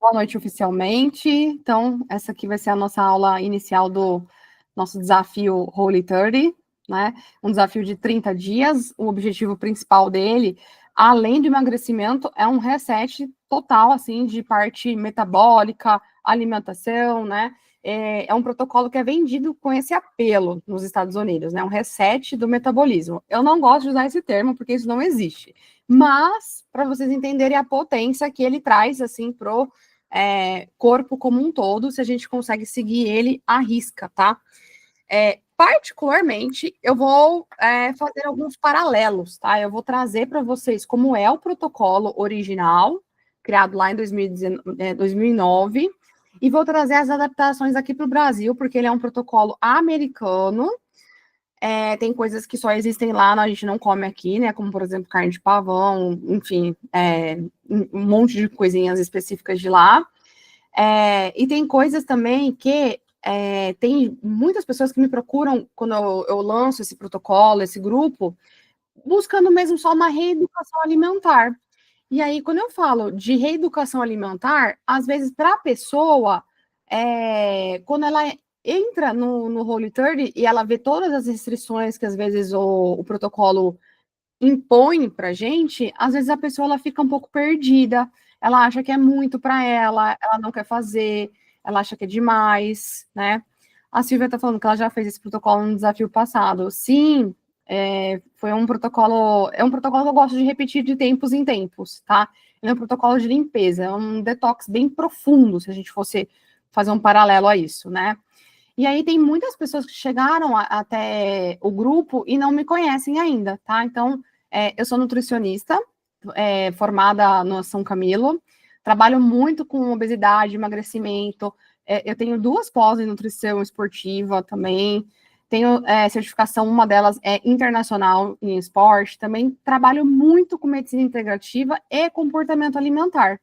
Boa noite oficialmente. Então, essa aqui vai ser a nossa aula inicial do nosso desafio Holy 30, né? Um desafio de 30 dias. O objetivo principal dele, além do emagrecimento, é um reset total, assim, de parte metabólica, alimentação, né? É um protocolo que é vendido com esse apelo nos Estados Unidos, né? Um reset do metabolismo. Eu não gosto de usar esse termo porque isso não existe. Mas, para vocês entenderem a potência que ele traz, assim, pro corpo como um todo, se a gente consegue seguir ele à risca, tá? Particularmente, eu vou fazer alguns paralelos, tá? Eu vou trazer para vocês como é o protocolo original, criado lá em 2009, e vou trazer as adaptações aqui para o Brasil, porque ele é um protocolo americano. Tem coisas que só existem lá, a gente não come aqui, né? Como, por exemplo, carne de pavão, enfim, um monte de coisinhas específicas de lá. E tem coisas também que tem muitas pessoas que me procuram quando eu lanço esse protocolo, esse grupo, buscando mesmo só uma reeducação alimentar. E aí, quando eu falo de reeducação alimentar, às vezes para a pessoa, quando ela entra no Whole30 e ela vê todas as restrições que às vezes o protocolo impõe para gente, às vezes a pessoa ela fica um pouco perdida, ela acha que é muito para ela não quer fazer, ela acha que é demais, né? A Silvia está falando que ela já fez esse protocolo no desafio passado. Sim, foi um protocolo, é um protocolo que eu gosto de repetir de tempos em tempos, tá? Ele é um protocolo de limpeza, é um detox bem profundo, se a gente fosse fazer um paralelo a isso, né? E aí tem muitas pessoas que chegaram até o grupo e não me conhecem ainda, tá? Então, eu sou nutricionista, formada no São Camilo, trabalho muito com obesidade, emagrecimento, eu tenho 2 pós em nutrição esportiva também, tenho certificação, uma delas é internacional em esporte, também trabalho muito com medicina integrativa e comportamento alimentar.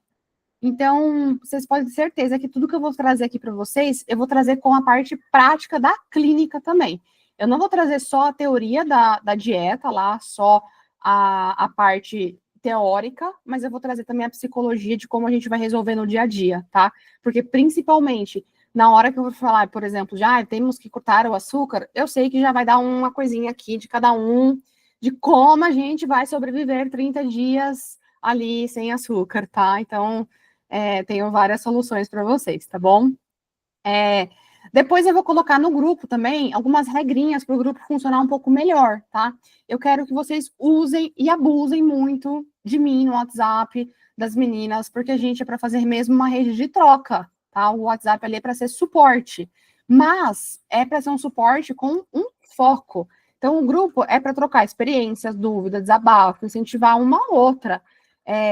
Então, vocês podem ter certeza que tudo que eu vou trazer aqui para vocês, eu vou trazer com a parte prática da clínica também. Eu não vou trazer só a teoria da dieta lá, só a parte teórica, mas eu vou trazer também a psicologia de como a gente vai resolver no dia a dia, tá? Porque principalmente na hora que eu vou falar, por exemplo, já temos que cortar o açúcar, eu sei que já vai dar uma coisinha aqui de cada um, de como a gente vai sobreviver 30 dias ali sem açúcar, tá? Então, tenho várias soluções para vocês, tá bom? Depois eu vou colocar no grupo também algumas regrinhas para o grupo funcionar um pouco melhor, tá? Eu quero que vocês usem e abusem muito de mim no WhatsApp, das meninas, porque a gente é para fazer mesmo uma rede de troca, tá? O WhatsApp ali é para ser suporte, mas é para ser um suporte com um foco. Então, o grupo é para trocar experiências, dúvidas, desabafo, incentivar uma a outra.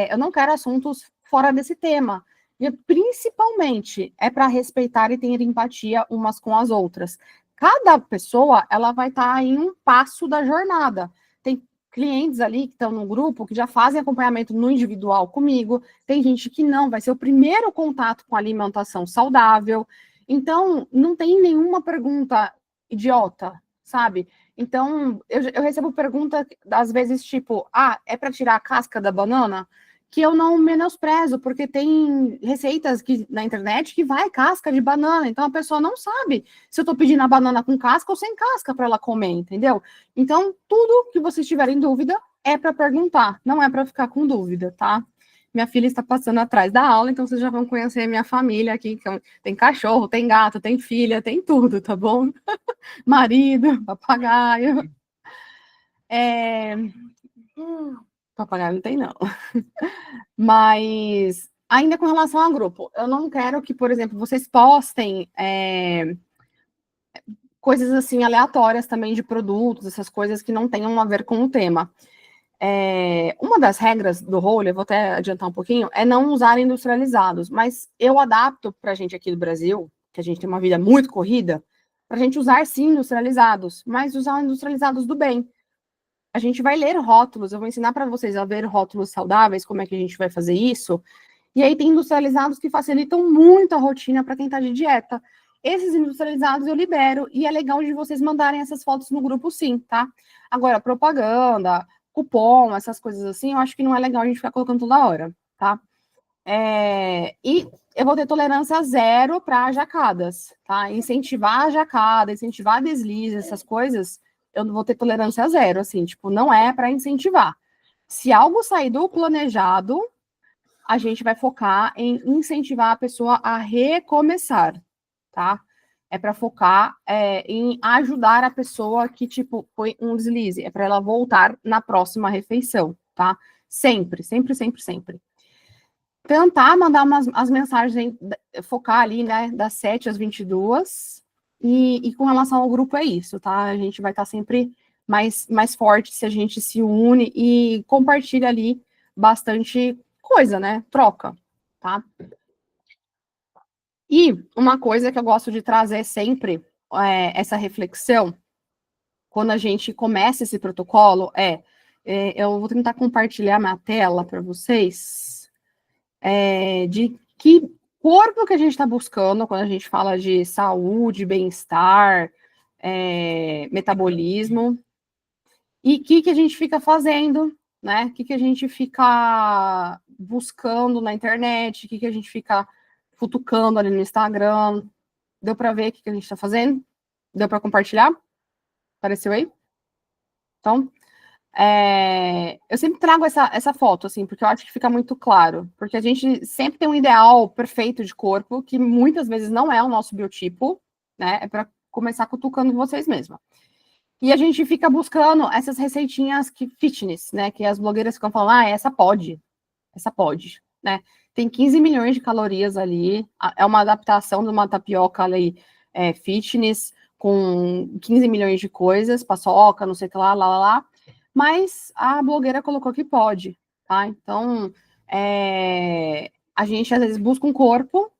Eu não quero assuntos fora desse tema. E principalmente é para respeitar e ter empatia umas com as outras. Cada pessoa ela vai estar em um passo da jornada. Tem clientes ali que estão no grupo que já fazem acompanhamento no individual comigo, tem gente que não, vai ser o primeiro contato com alimentação saudável. Então, não tem nenhuma pergunta idiota, sabe? Então, eu recebo pergunta, às vezes, tipo, é para tirar a casca da banana? Que eu não menosprezo, porque tem receitas na internet que vai casca de banana, então a pessoa não sabe se eu estou pedindo a banana com casca ou sem casca para ela comer, entendeu? Então, tudo que vocês tiverem dúvida é para perguntar, não é para ficar com dúvida, tá? Minha filha está passando atrás da aula, então vocês já vão conhecer a minha família aqui, que tem cachorro, tem gato, tem filha, tem tudo, tá bom? Marido, papagaio. Papagaio não tem, não. Mas, ainda com relação ao grupo, eu não quero que, por exemplo, vocês postem coisas assim aleatórias também de produtos, essas coisas que não tenham a ver com o tema. Uma das regras do Whole, eu vou até adiantar um pouquinho, é não usar industrializados, mas eu adapto para a gente aqui do Brasil, que a gente tem uma vida muito corrida, para a gente usar sim industrializados, mas usar industrializados do bem. A gente vai ler rótulos, eu vou ensinar para vocês a ver rótulos saudáveis, como é que a gente vai fazer isso. E aí tem industrializados que facilitam muito a rotina para quem está de dieta. Esses industrializados eu libero e é legal de vocês mandarem essas fotos no grupo sim, tá? Agora, propaganda, cupom, essas coisas assim, eu acho que não é legal a gente ficar colocando toda hora, tá? E eu vou ter tolerância zero para jacadas, tá? Incentivar a jacada, incentivar deslize, essas coisas, eu não vou ter tolerância zero, assim, tipo, não é para incentivar. Se algo sair do planejado, a gente vai focar em incentivar a pessoa a recomeçar, tá? É para focar em ajudar a pessoa que, tipo, foi um deslize. É para ela voltar na próxima refeição, tá? Sempre, sempre, sempre, sempre. Tentar mandar as mensagens, focar ali, né, das 7 às 22. E com relação ao grupo é isso, tá? A gente vai estar sempre mais forte se a gente se une e compartilha ali bastante coisa, né? Troca, tá? E uma coisa que eu gosto de trazer sempre, essa reflexão, quando a gente começa esse protocolo, eu vou tentar compartilhar minha tela para vocês, de que corpo que a gente está buscando quando a gente fala de saúde, bem-estar, metabolismo, e o que a gente fica fazendo, né? O que a gente fica buscando na internet, o que a gente fica futucando ali no Instagram. Deu para ver o que a gente está fazendo? Deu para compartilhar? Apareceu aí? Então, eu sempre trago essa foto, assim, porque eu acho que fica muito claro. Porque a gente sempre tem um ideal perfeito de corpo, que muitas vezes não é o nosso biotipo, né? É para começar cutucando vocês mesma. E a gente fica buscando essas receitinhas que fitness, né? Que as blogueiras ficam falando, essa pode, né? Tem 15 milhões de calorias ali, é uma adaptação de uma tapioca ali, fitness, com 15 milhões de coisas, paçoca, não sei o que lá. Mas a blogueira colocou que pode, tá? Então, a gente às vezes busca um corpo,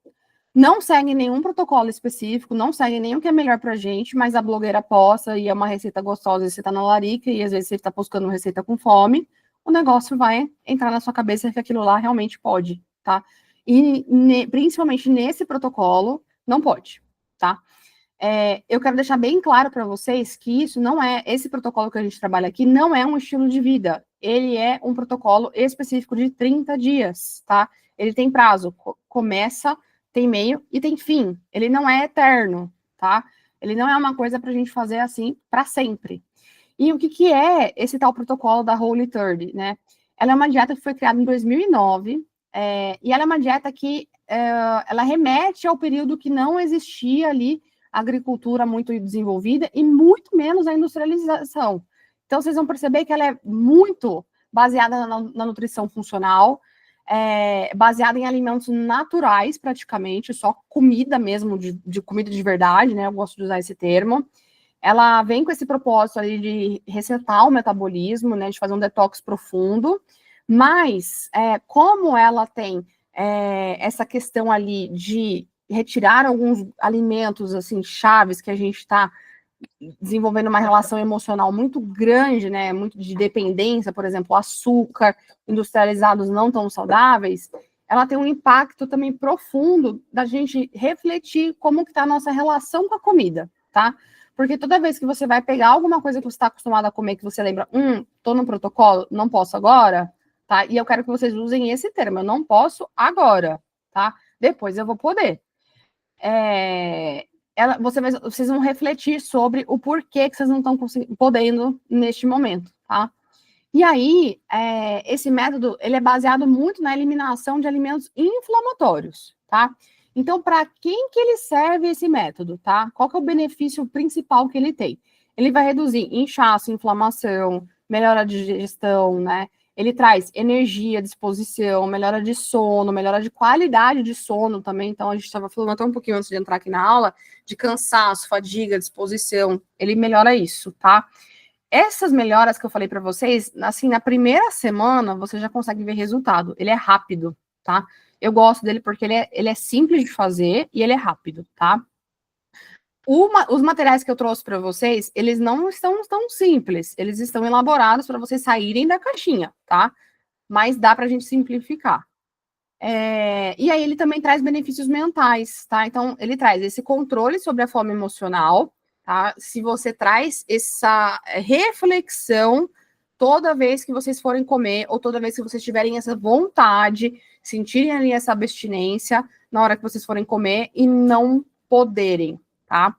não segue nenhum protocolo específico, não segue nem o que é melhor pra gente, mas a blogueira posta e é uma receita gostosa, e você tá na larica, e às vezes você tá buscando receita com fome, o negócio vai entrar na sua cabeça que aquilo lá realmente pode, tá? E principalmente nesse protocolo, não pode, tá? Eu quero deixar bem claro para vocês que isso não é, esse protocolo que a gente trabalha aqui não é um estilo de vida, ele é um protocolo específico de 30 dias, tá? Ele tem prazo, começa, tem meio e tem fim, ele não é eterno, tá? Ele não é uma coisa para a gente fazer assim para sempre. E o que é esse tal protocolo da Holy 30, né? Ela é uma dieta que foi criada em 2009, e ela é uma dieta que ela remete ao período que não existia ali agricultura muito desenvolvida e muito menos a industrialização. Então, vocês vão perceber que ela é muito baseada na nutrição funcional, baseada em alimentos naturais, praticamente, só comida mesmo, de comida de verdade, né? Eu gosto de usar esse termo. Ela vem com esse propósito ali de resetar o metabolismo, né? De fazer um detox profundo, mas como ela tem essa questão ali de retirar alguns alimentos assim chaves que a gente está desenvolvendo uma relação emocional muito grande, né? Muito de dependência, por exemplo, açúcar, industrializados não tão saudáveis, ela tem um impacto também profundo da gente refletir como que está a nossa relação com a comida, tá? Porque toda vez que você vai pegar alguma coisa que você está acostumado a comer, que você lembra, tô no protocolo, não posso agora, tá? E eu quero que vocês usem esse termo, eu não posso agora, tá? Depois eu vou poder. Vocês vão refletir sobre o porquê que vocês não estão podendo neste momento, tá? E aí, esse método, ele é baseado muito na eliminação de alimentos inflamatórios, tá? Então, para quem que ele serve esse método, tá? Qual que é o benefício principal que ele tem? Ele vai reduzir inchaço, inflamação, melhora de digestão, né? Ele traz energia, disposição, melhora de sono, melhora de qualidade de sono também. Então, a gente estava falando até um pouquinho antes de entrar aqui na aula, de cansaço, fadiga, disposição. Ele melhora isso, tá? Essas melhoras que eu falei para vocês, assim, na primeira semana, você já consegue ver resultado. Ele é rápido, tá? Eu gosto dele porque ele é simples de fazer e ele é rápido, tá? Os materiais que eu trouxe para vocês, eles não estão tão simples, eles estão elaborados para vocês saírem da caixinha, tá? Mas dá para a gente simplificar. E aí ele também traz benefícios mentais, tá? Então, ele traz esse controle sobre a fome emocional, tá? Se você traz essa reflexão toda vez que vocês forem comer, ou toda vez que vocês tiverem essa vontade, sentirem ali essa abstinência na hora que vocês forem comer e não poderem, tá?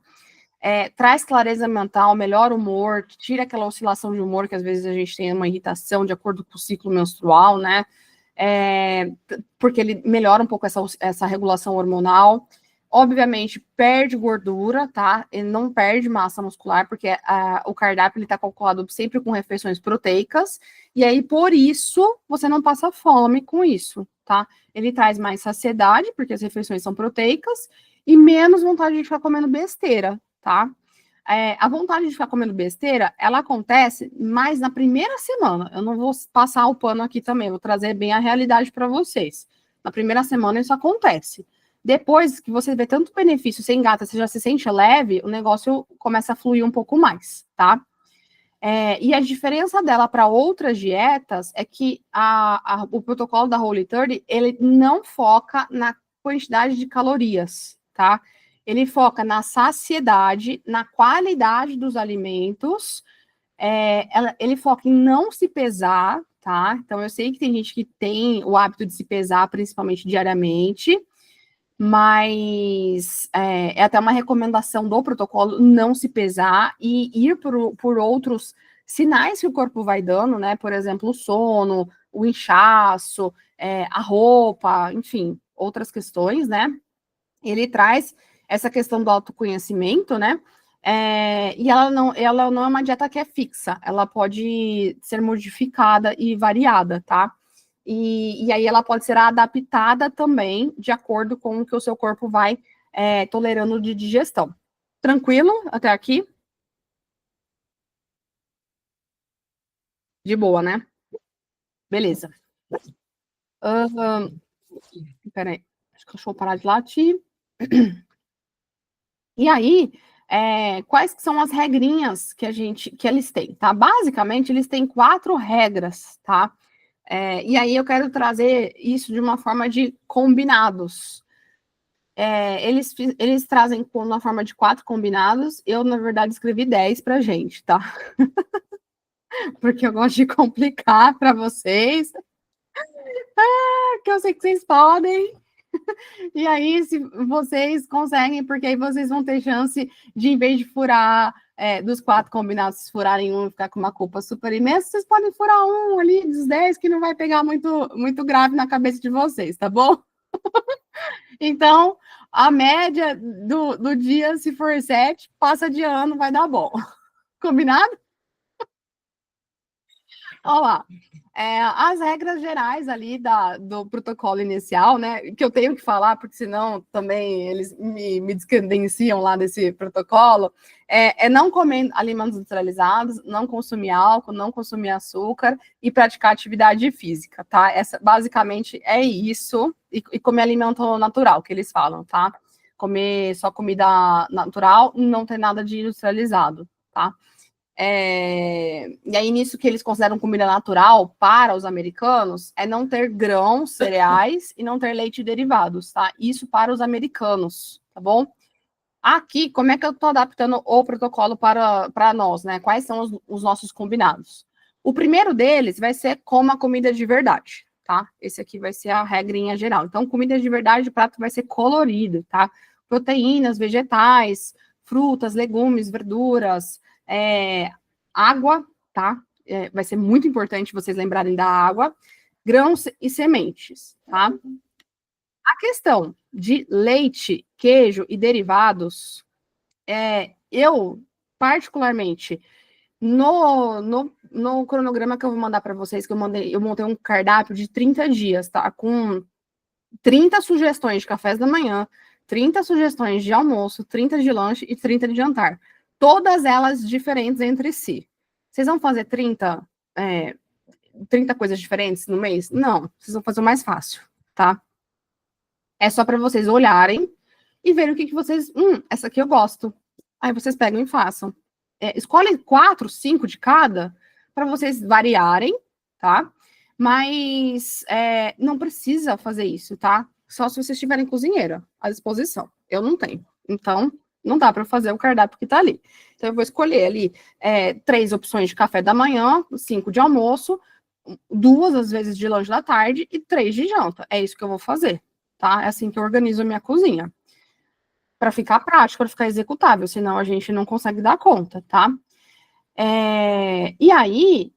Traz clareza mental, melhora o humor, tira aquela oscilação de humor que às vezes a gente tem uma irritação de acordo com o ciclo menstrual, né? Porque ele melhora um pouco essa regulação hormonal. Obviamente, perde gordura, tá? Ele não perde massa muscular, porque o cardápio está calculado sempre com refeições proteicas, e aí, por isso, você não passa fome com isso, tá? Ele traz mais saciedade, porque as refeições são proteicas, e menos vontade de ficar comendo besteira, tá? A vontade de ficar comendo besteira, ela acontece mais na primeira semana. Eu não vou passar o pano aqui também, vou trazer bem a realidade para vocês. Na primeira semana isso acontece. Depois que você vê tanto benefício, você engata, você já se sente leve, o negócio começa a fluir um pouco mais, tá? E a diferença dela para outras dietas é que o protocolo da Whole30, ele não foca na quantidade de calorias, tá? Ele foca na saciedade, na qualidade dos alimentos, ele foca em não se pesar, tá? Então, eu sei que tem gente que tem o hábito de se pesar, principalmente diariamente, mas é até uma recomendação do protocolo não se pesar e ir por outros sinais que o corpo vai dando, né? Por exemplo, o sono, o inchaço, a roupa, enfim, outras questões, né? Ele traz essa questão do autoconhecimento, né? E ela não é uma dieta que é fixa, ela pode ser modificada e variada, tá? E aí ela pode ser adaptada também de acordo com o que o seu corpo vai tolerando de digestão. Tranquilo até aqui? De boa, né? Beleza. Peraí, acho que deixa eu parar de latir. E aí, quais que são as regrinhas que eles têm, tá? Basicamente, eles têm 4 regras, tá? E aí eu quero trazer isso de uma forma de combinados. Eles trazem na forma de 4 combinados. Eu, na verdade, escrevi 10 pra gente, tá? Porque eu gosto de complicar para vocês. Que eu sei que vocês podem. E aí, se vocês conseguem, porque aí vocês vão ter chance de, em vez de furar dos 4 combinados, furarem um e ficar com uma culpa super imensa, vocês podem furar um ali dos 10 que não vai pegar muito, muito grave na cabeça de vocês, tá bom? Então, a média do dia, se for 7, passa de ano, vai dar bom. Combinado? Olha lá. As regras gerais ali do protocolo inicial, né? Que eu tenho que falar, porque senão também eles me descredenciam lá desse protocolo. Não comer alimentos industrializados, não consumir álcool, não consumir açúcar e praticar atividade física, tá? Basicamente é isso. E comer alimento natural, que eles falam, tá? Comer só comida natural, não ter nada de industrializado, tá? E aí, nisso que eles consideram comida natural para os americanos, é não ter grãos, cereais e não ter leite e derivados, tá? Isso para os americanos, tá bom? Aqui, como é que eu estou adaptando o protocolo para nós, né? Quais são os nossos combinados? O primeiro deles vai ser coma comida de verdade, tá? Esse aqui vai ser a regrinha geral. Então, comida de verdade, o prato vai ser colorido, tá? Proteínas, vegetais, frutas, legumes, verduras, água, tá? Vai ser muito importante vocês lembrarem da água, grãos e sementes, tá? A questão de leite, queijo e derivados, eu, particularmente, no cronograma que eu vou mandar para vocês, que eu montei um cardápio de 30 dias, tá? Com 30 sugestões de cafés da manhã, 30 sugestões de almoço, 30 de lanche e 30 de jantar. Todas elas diferentes entre si. Vocês vão fazer 30 coisas diferentes no mês? Não, vocês vão fazer o mais fácil, tá? É só para vocês olharem e verem o que vocês... essa aqui eu gosto. Aí vocês pegam e façam. Escolhem 4, 5 de cada para vocês variarem, tá? Mas não precisa fazer isso, tá? Só se vocês tiverem cozinheira à disposição. Eu não tenho. Então, não dá para fazer o cardápio que tá ali. Então, eu vou escolher ali 3 opções de café da manhã, 5 de almoço, 2 às vezes de lanche da tarde e 3 de janta. É isso que eu vou fazer, tá? É assim que eu organizo a minha cozinha. Para ficar prático, para ficar executável, senão a gente não consegue dar conta, tá? E aí,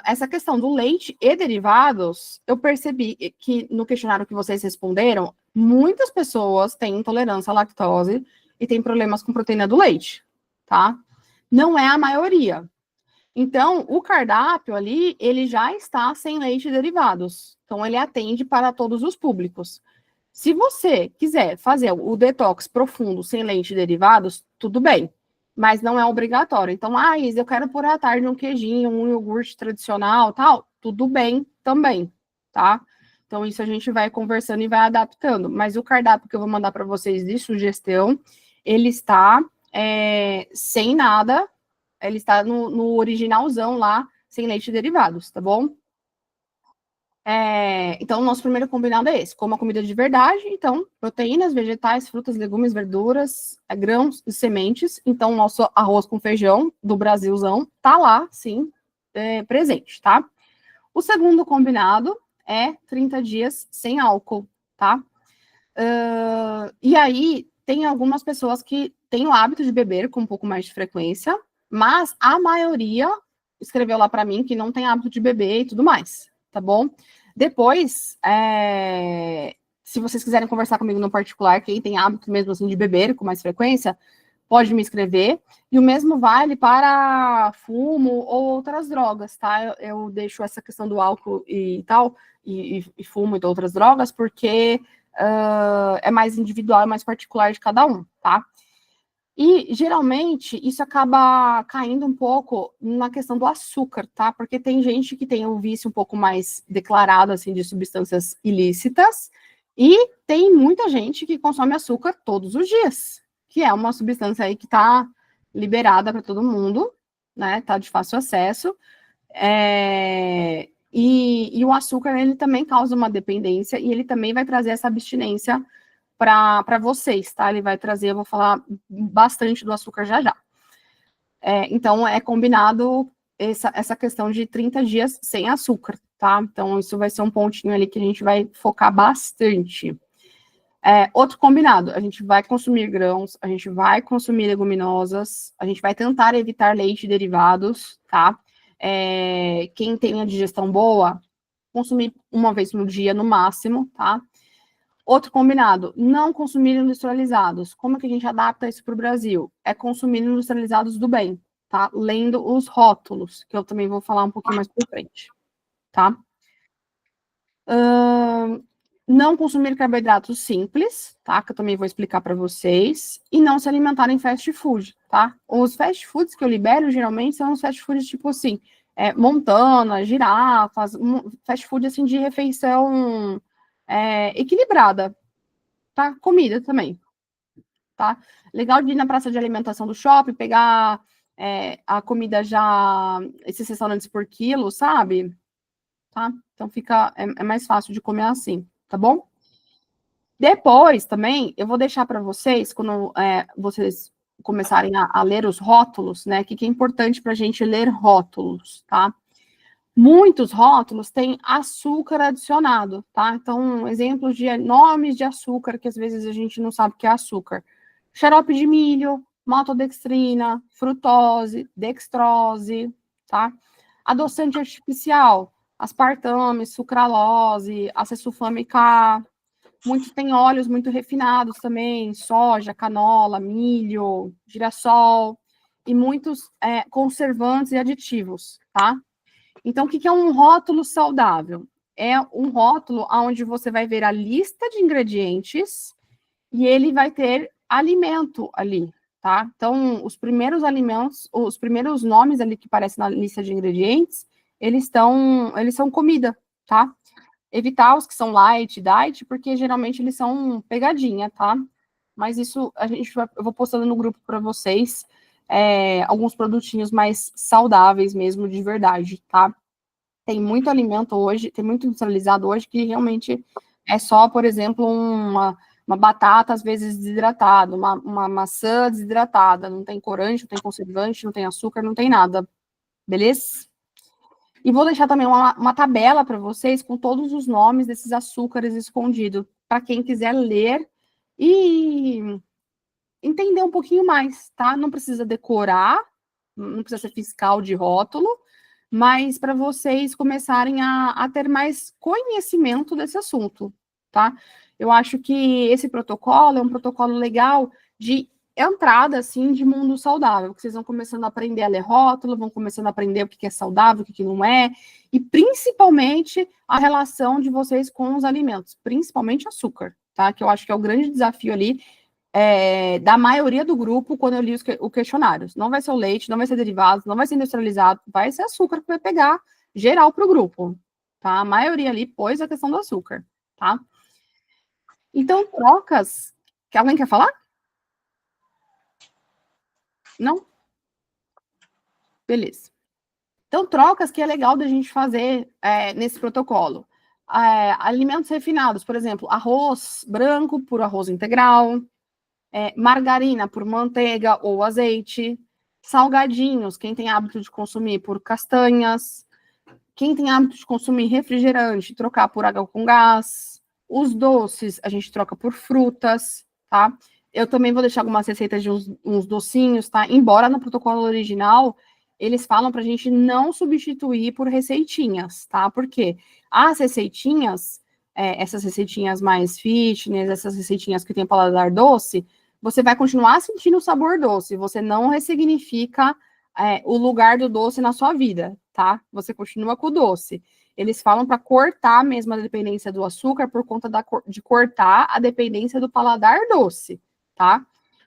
essa questão do leite e derivados, eu percebi que no questionário que vocês responderam, muitas pessoas têm intolerância à lactose e têm problemas com proteína do leite, tá? Não é a maioria. Então, o cardápio ali, ele já está sem leite e derivados. Então, ele atende para todos os públicos. Se você quiser fazer o detox profundo sem leite e derivados, tudo bem, mas não é obrigatório. Então, Isa, eu quero pôr à tarde um queijinho, um iogurte tradicional, tal, tudo bem também, tá? Então, isso a gente vai conversando e vai adaptando. Mas o cardápio que eu vou mandar para vocês de sugestão, ele está sem nada, ele está no originalzão lá, sem leite e derivados, tá bom? Então, o nosso primeiro combinado é esse: coma comida de verdade. Então, proteínas, vegetais, frutas, legumes, verduras, grãos e sementes. Então, o nosso arroz com feijão do Brasilzão tá lá, sim, presente, tá? O segundo combinado é 30 dias sem álcool, tá? E aí, tem algumas pessoas que têm o hábito de beber com um pouco mais de frequência, mas a maioria escreveu lá para mim que não tem hábito de beber e tudo mais, tá bom? Depois, se vocês quiserem conversar comigo no particular, quem tem hábito mesmo assim de beber com mais frequência, pode me escrever. E o mesmo vale para fumo ou outras drogas, tá? Eu deixo essa questão do álcool e tal, e fumo e outras drogas, porque é mais individual, é mais particular de cada um, tá? E, geralmente, isso acaba caindo um pouco na questão do açúcar, tá? Porque tem gente que tem um vício um pouco mais declarado, assim, de substâncias ilícitas, e tem muita gente que consome açúcar todos os dias, que é uma substância aí que tá liberada para todo mundo, né? Tá de fácil acesso. E o açúcar, ele também causa uma dependência, e ele também vai trazer essa abstinência para vocês, tá? Ele vai trazer, eu vou falar bastante do açúcar já já. Então, é combinado essa questão de 30 dias sem açúcar, tá? Então, isso vai ser um pontinho ali que a gente vai focar bastante. Outro combinado, a gente vai consumir grãos, a gente vai consumir leguminosas, a gente vai tentar evitar leite e derivados, tá? Quem tem a digestão boa, consumir uma vez no dia no máximo, tá? Outro combinado, não consumir industrializados. Como é que a gente adapta isso para o Brasil? É consumir industrializados do bem, tá? Lendo os rótulos, que eu também vou falar um pouquinho mais por frente, tá? Não consumir carboidratos simples, tá? Que eu também vou explicar para vocês. E não se alimentar em fast food, tá? Os fast foods que eu libero, geralmente, são os fast foods tipo assim, Montana, girafas, fast food assim de refeição equilibrada, tá? Comida também, tá? Legal de ir na praça de alimentação do shopping, pegar a comida já, esses restaurantes por quilo, sabe? Tá? Então fica, mais fácil de comer assim, tá bom? Depois também, eu vou deixar para vocês, quando vocês começarem a ler os rótulos, né? Que é importante para a gente ler rótulos, tá? Muitos rótulos têm açúcar adicionado, tá? Então, exemplos de nomes de açúcar que às vezes a gente não sabe que é açúcar. Xarope de milho, maltodextrina, frutose, dextrose, tá? Adoçante artificial, aspartame, sucralose, acessulfame K. Muitos têm óleos muito refinados também, soja, canola, milho, girassol, e muitos conservantes e aditivos, tá? Então, o que é um rótulo saudável? É um rótulo onde você vai ver a lista de ingredientes e ele vai ter alimento ali, tá? Então, os primeiros alimentos, os primeiros nomes ali que aparecem na lista de ingredientes, eles são comida, tá? Evitar os que são light, diet, porque geralmente eles são pegadinha, tá? Mas isso eu vou postando no grupo para vocês alguns produtinhos mais saudáveis mesmo, de verdade, tá? Tem muito alimento hoje, tem muito industrializado hoje que realmente é só, por exemplo, uma batata, às vezes, desidratada, uma maçã desidratada, não tem corante, não tem conservante, não tem açúcar, não tem nada, beleza? E vou deixar também uma tabela para vocês com todos os nomes desses açúcares escondidos, para quem quiser ler e entender um pouquinho mais, tá? Não precisa decorar, não precisa ser fiscal de rótulo, mas para vocês começarem a ter mais conhecimento desse assunto, tá? Eu acho que esse protocolo é um protocolo legal de entrada, assim, de mundo saudável, porque vocês vão começando a aprender a ler rótulo, vão começando a aprender o que é saudável, o que não é, e principalmente a relação de vocês com os alimentos, principalmente açúcar, tá? Que eu acho que é o grande desafio ali da maioria do grupo quando eu li os questionários. Não vai ser o leite, não vai ser derivado, não vai ser industrializado, vai ser açúcar que vai pegar geral para o grupo, tá? A maioria ali pôs a questão do açúcar, tá? Então, trocas... Alguém quer falar? Não? Beleza. Então, trocas que é legal da gente fazer nesse protocolo. Alimentos refinados, por exemplo, arroz branco por arroz integral, margarina por manteiga ou azeite, salgadinhos, quem tem hábito de consumir por castanhas, quem tem hábito de consumir refrigerante, trocar por água com gás, os doces a gente troca por frutas, tá? Eu também vou deixar algumas receitas de uns docinhos, tá? Embora no protocolo original eles falam para a gente não substituir por receitinhas, tá? Porque as receitinhas, essas receitinhas mais fitness, essas receitinhas que tem paladar doce, você vai continuar sentindo o sabor doce, você não ressignifica o lugar do doce na sua vida, tá? Você continua com o doce. Eles falam para cortar mesmo a dependência do açúcar por conta de cortar a dependência do paladar doce, tá?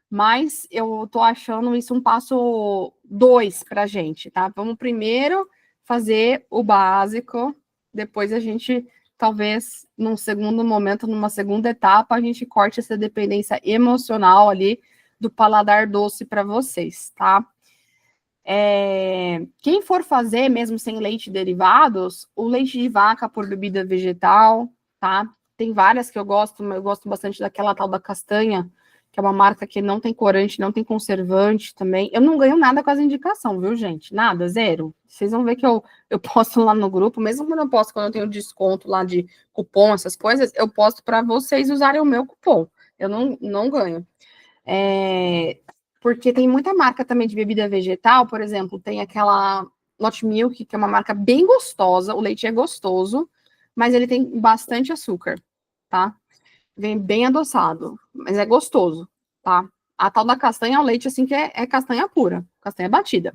Mas eu tô achando isso um passo 2 pra gente, tá? Vamos primeiro fazer o básico, depois a gente, talvez, num segundo momento, numa segunda etapa, a gente corte essa dependência emocional ali do paladar doce para vocês, tá? Quem for fazer, mesmo sem leite derivados, o leite de vaca por bebida vegetal, tá? Tem várias que eu gosto bastante daquela tal da castanha, que é uma marca que não tem corante, não tem conservante também. Eu não ganho nada com as indicações, viu, gente? Nada, zero. Vocês vão ver que eu posto lá no grupo, mesmo quando eu posto, quando eu tenho desconto lá de cupom, essas coisas, eu posto para vocês usarem o meu cupom. Eu não ganho. Porque tem muita marca também de bebida vegetal, por exemplo, tem aquela Not Milk, que é uma marca bem gostosa, o leite é gostoso, mas ele tem bastante açúcar, tá? Vem bem adoçado, mas é gostoso, tá? A tal da castanha é o leite, assim, que é castanha pura, castanha batida.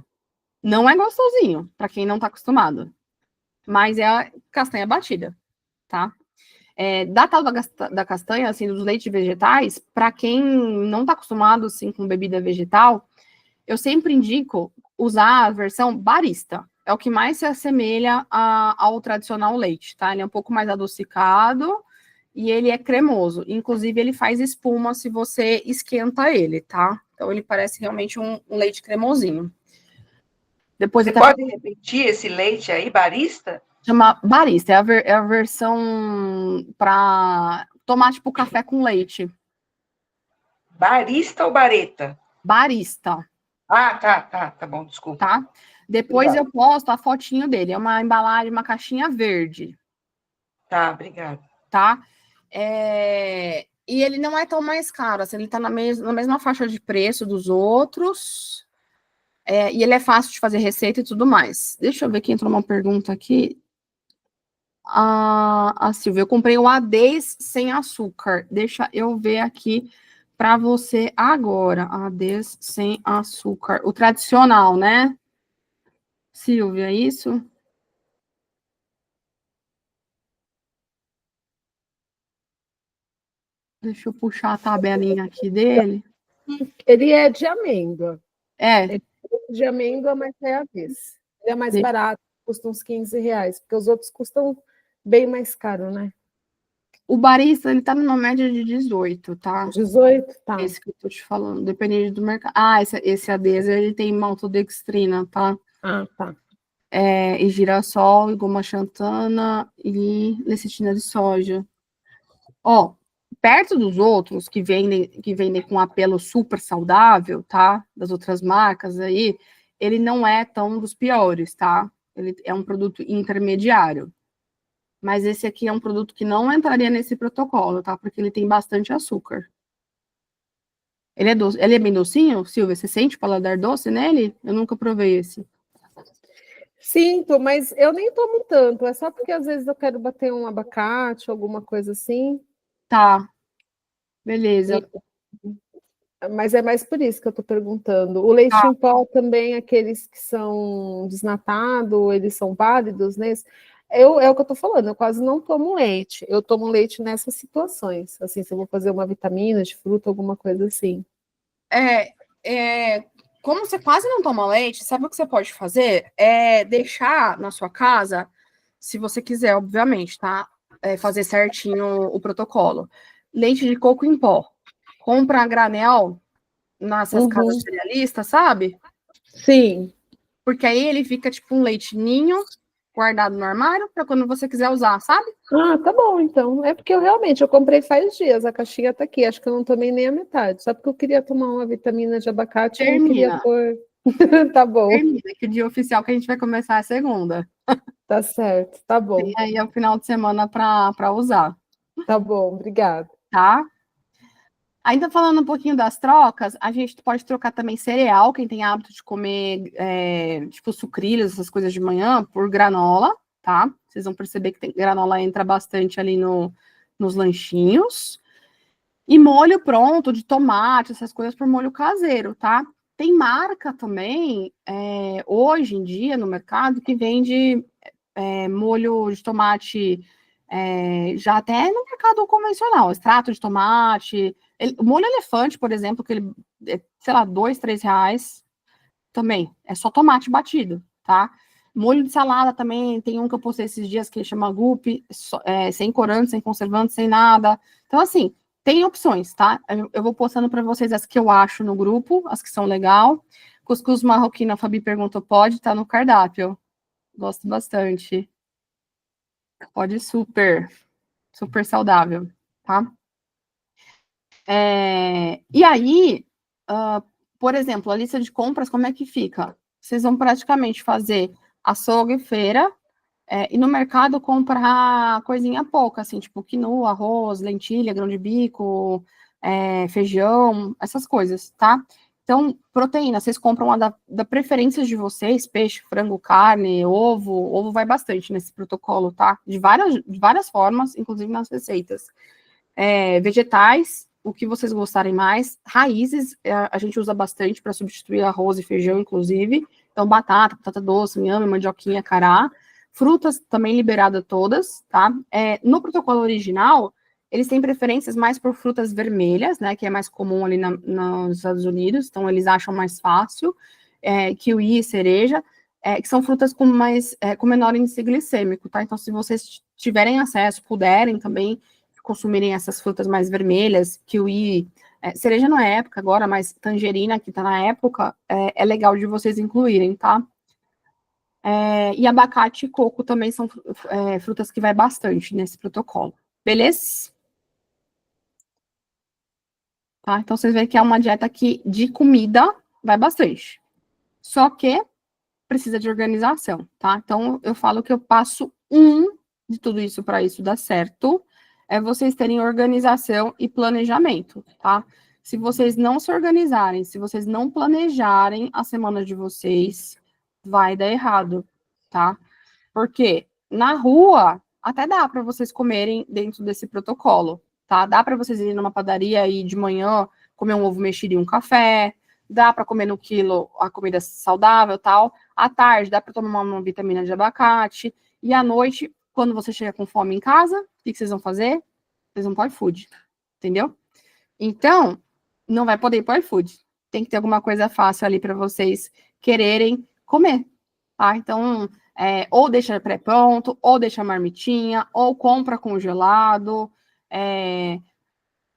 Não é gostosinho, para quem não tá acostumado, mas é a castanha batida, tá? Da tal da castanha, assim, dos leites vegetais, para quem não está acostumado, assim, com bebida vegetal, eu sempre indico usar a versão barista. É o que mais se assemelha ao tradicional leite, tá? Ele é um pouco mais adocicado e ele é cremoso. Inclusive, ele faz espuma se você esquenta ele, tá? Então, ele parece realmente um leite cremosinho. Depois você pode repetir esse leite aí, barista? Chama barista, é a versão para tomar, tipo, café com leite. Barista ou bareta? Barista. Ah, tá bom, desculpa. Tá? Depois obrigado. Eu posto a fotinho dele, é uma embalagem, uma caixinha verde. Tá, obrigada. Tá? E ele não é tão mais caro, assim, ele tá na mesma faixa de preço dos outros, e ele é fácil de fazer receita e tudo mais. Deixa eu ver que entrou uma pergunta aqui. A Silvia, eu comprei o Ades sem açúcar. Deixa eu ver aqui para você agora. Ades sem açúcar. O tradicional, né? Silvia, é isso? Deixa eu puxar a tabelinha aqui dele. Ele é de amêndoa. É. É de amêndoa, mas é Ades. Ele é mais barato, custa uns R$15, porque os outros custam bem mais caro, né? O barista, ele tá numa média de 18, tá? 18, tá. Esse que eu tô te falando, dependendo do mercado. Ah, esse Ades, ele tem maltodextrina, tá? Ah, tá. E girassol, e goma xantana, e lecitina de soja. Ó, perto dos outros que vendem com apelo super saudável, tá? Das outras marcas aí, ele não é tão dos piores, tá? Ele é um produto intermediário. Mas esse aqui é um produto que não entraria nesse protocolo, tá? Porque ele tem bastante açúcar. Ele é doce. Ele é bem docinho, Silvia? Você sente o paladar doce nele? Eu nunca provei esse. Sinto, mas eu nem tomo tanto. É só porque às vezes eu quero bater um abacate, alguma coisa assim. Tá, beleza. Mas é mais por isso que eu estou perguntando. O leite Tá. em pó também, aqueles que são desnatados, eles são válidos nesse? É o que eu estou falando, eu quase não tomo leite. Eu tomo leite nessas situações. Assim, se eu vou fazer uma vitamina de fruta, alguma coisa assim. Como você quase não toma leite, sabe o que você pode fazer? É deixar na sua casa, se você quiser, obviamente, tá? Fazer certinho o protocolo. Leite de coco em pó. Compra a granel nessas casas cerealistas, sabe? Sim. Porque aí ele fica tipo um leite ninho guardado no armário para quando você quiser usar, sabe? Ah, tá bom, então. É porque eu comprei faz dias, a caixinha tá aqui. Acho que eu não tomei nem a metade. Só porque eu queria tomar uma vitamina de abacate, eu não queria Termina. pôr. Tá bom, Termina, que o dia oficial que a gente vai começar é segunda. tá certo, tá Tem bom, aí é o final de semana para usar, tá bom, obrigada. tá? Ainda falando um pouquinho das trocas, a gente pode trocar também cereal, quem tem hábito de comer, tipo, sucrilhos, essas coisas de manhã, por granola, tá? Vocês vão perceber que granola entra bastante ali nos lanchinhos. E molho pronto, de tomate, essas coisas por molho caseiro, tá? Tem marca também, hoje em dia, no mercado, que vende molho de tomate já até no mercado convencional, extrato de tomate. O molho elefante, por exemplo, que ele sei lá, R$ 2, R$ 3 também. É só tomate batido, tá? Molho de salada também, tem um que eu postei esses dias que chama Gup, sem corante, sem conservante, sem nada. Então, assim, tem opções, tá? Eu vou postando para vocês as que eu acho no grupo, as que são legal. Cuscuz marroquino, a Fabi perguntou, pode? Tá no cardápio. Gosto bastante. Pode super, super saudável, tá? E aí, por exemplo, a lista de compras, como é que fica? Vocês vão praticamente fazer açougue, feira, e no mercado comprar coisinha pouca, assim, tipo quinoa, arroz, lentilha, grão de bico, feijão, essas coisas, tá? Então, proteína, vocês compram a da preferência de vocês, peixe, frango, carne, ovo vai bastante nesse protocolo, tá? De várias formas, inclusive nas receitas. Vegetais, o que vocês gostarem mais. Raízes, a gente usa bastante para substituir arroz e feijão, inclusive. Então, batata doce, inhame, mandioquinha, cará. Frutas também liberadas todas, tá? No protocolo original, eles têm preferências mais por frutas vermelhas, né? Que é mais comum ali nos Estados Unidos, então eles acham mais fácil. Kiwi, cereja, que são frutas com menor índice glicêmico, tá? Então, se vocês tiverem acesso, puderem também consumirem essas frutas mais vermelhas, kiwi, cereja não é época agora, mas tangerina, que tá na época, é legal de vocês incluírem, tá? E abacate e coco também são frutas que vai bastante nesse protocolo. Beleza? Tá? Então, vocês veem que é uma dieta que de comida vai bastante. Só que precisa de organização, tá? Então, eu falo que eu passo de tudo isso para isso dar certo, é vocês terem organização e planejamento, tá? Se vocês não se organizarem, se vocês não planejarem a semana de vocês, vai dar errado, tá? Porque na rua até dá para vocês comerem dentro desse protocolo, tá? Dá para vocês irem numa padaria e de manhã comer um ovo mexido e um café, dá para comer no quilo a comida saudável, tal. À tarde dá para tomar uma vitamina de abacate e à noite, quando você chega com fome em casa, o que vocês vão fazer? Vocês vão para o iFood, entendeu? Então, não vai poder ir para o iFood. Tem que ter alguma coisa fácil ali para vocês quererem comer, tá? Então, ou deixa pré-pronto, ou deixa marmitinha, ou compra congelado,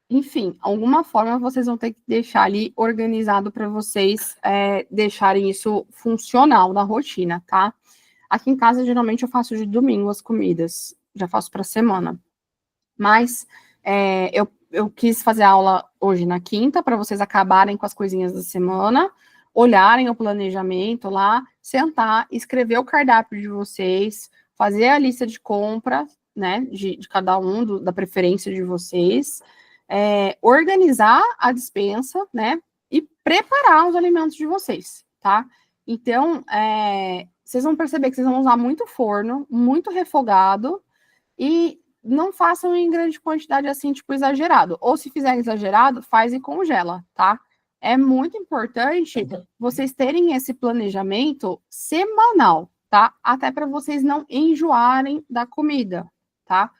enfim, alguma forma vocês vão ter que deixar ali organizado para vocês deixarem isso funcional na rotina, tá? Aqui em casa, geralmente, eu faço de domingo as comidas, já faço para semana. Mas eu quis fazer aula hoje na quinta, para vocês acabarem com as coisinhas da semana. olharem o planejamento lá, sentar, escrever o cardápio de vocês, fazer a lista de compra, né, de cada um, da preferência de vocês, organizar a despensa, né, e preparar os alimentos de vocês, tá? Então, vocês vão perceber que vocês vão usar muito forno, muito refogado, e não façam em grande quantidade assim, tipo, exagerado. Ou se fizer exagerado, faz e congela, tá? É muito importante vocês terem esse planejamento semanal, tá? Até para vocês não enjoarem da comida, tá?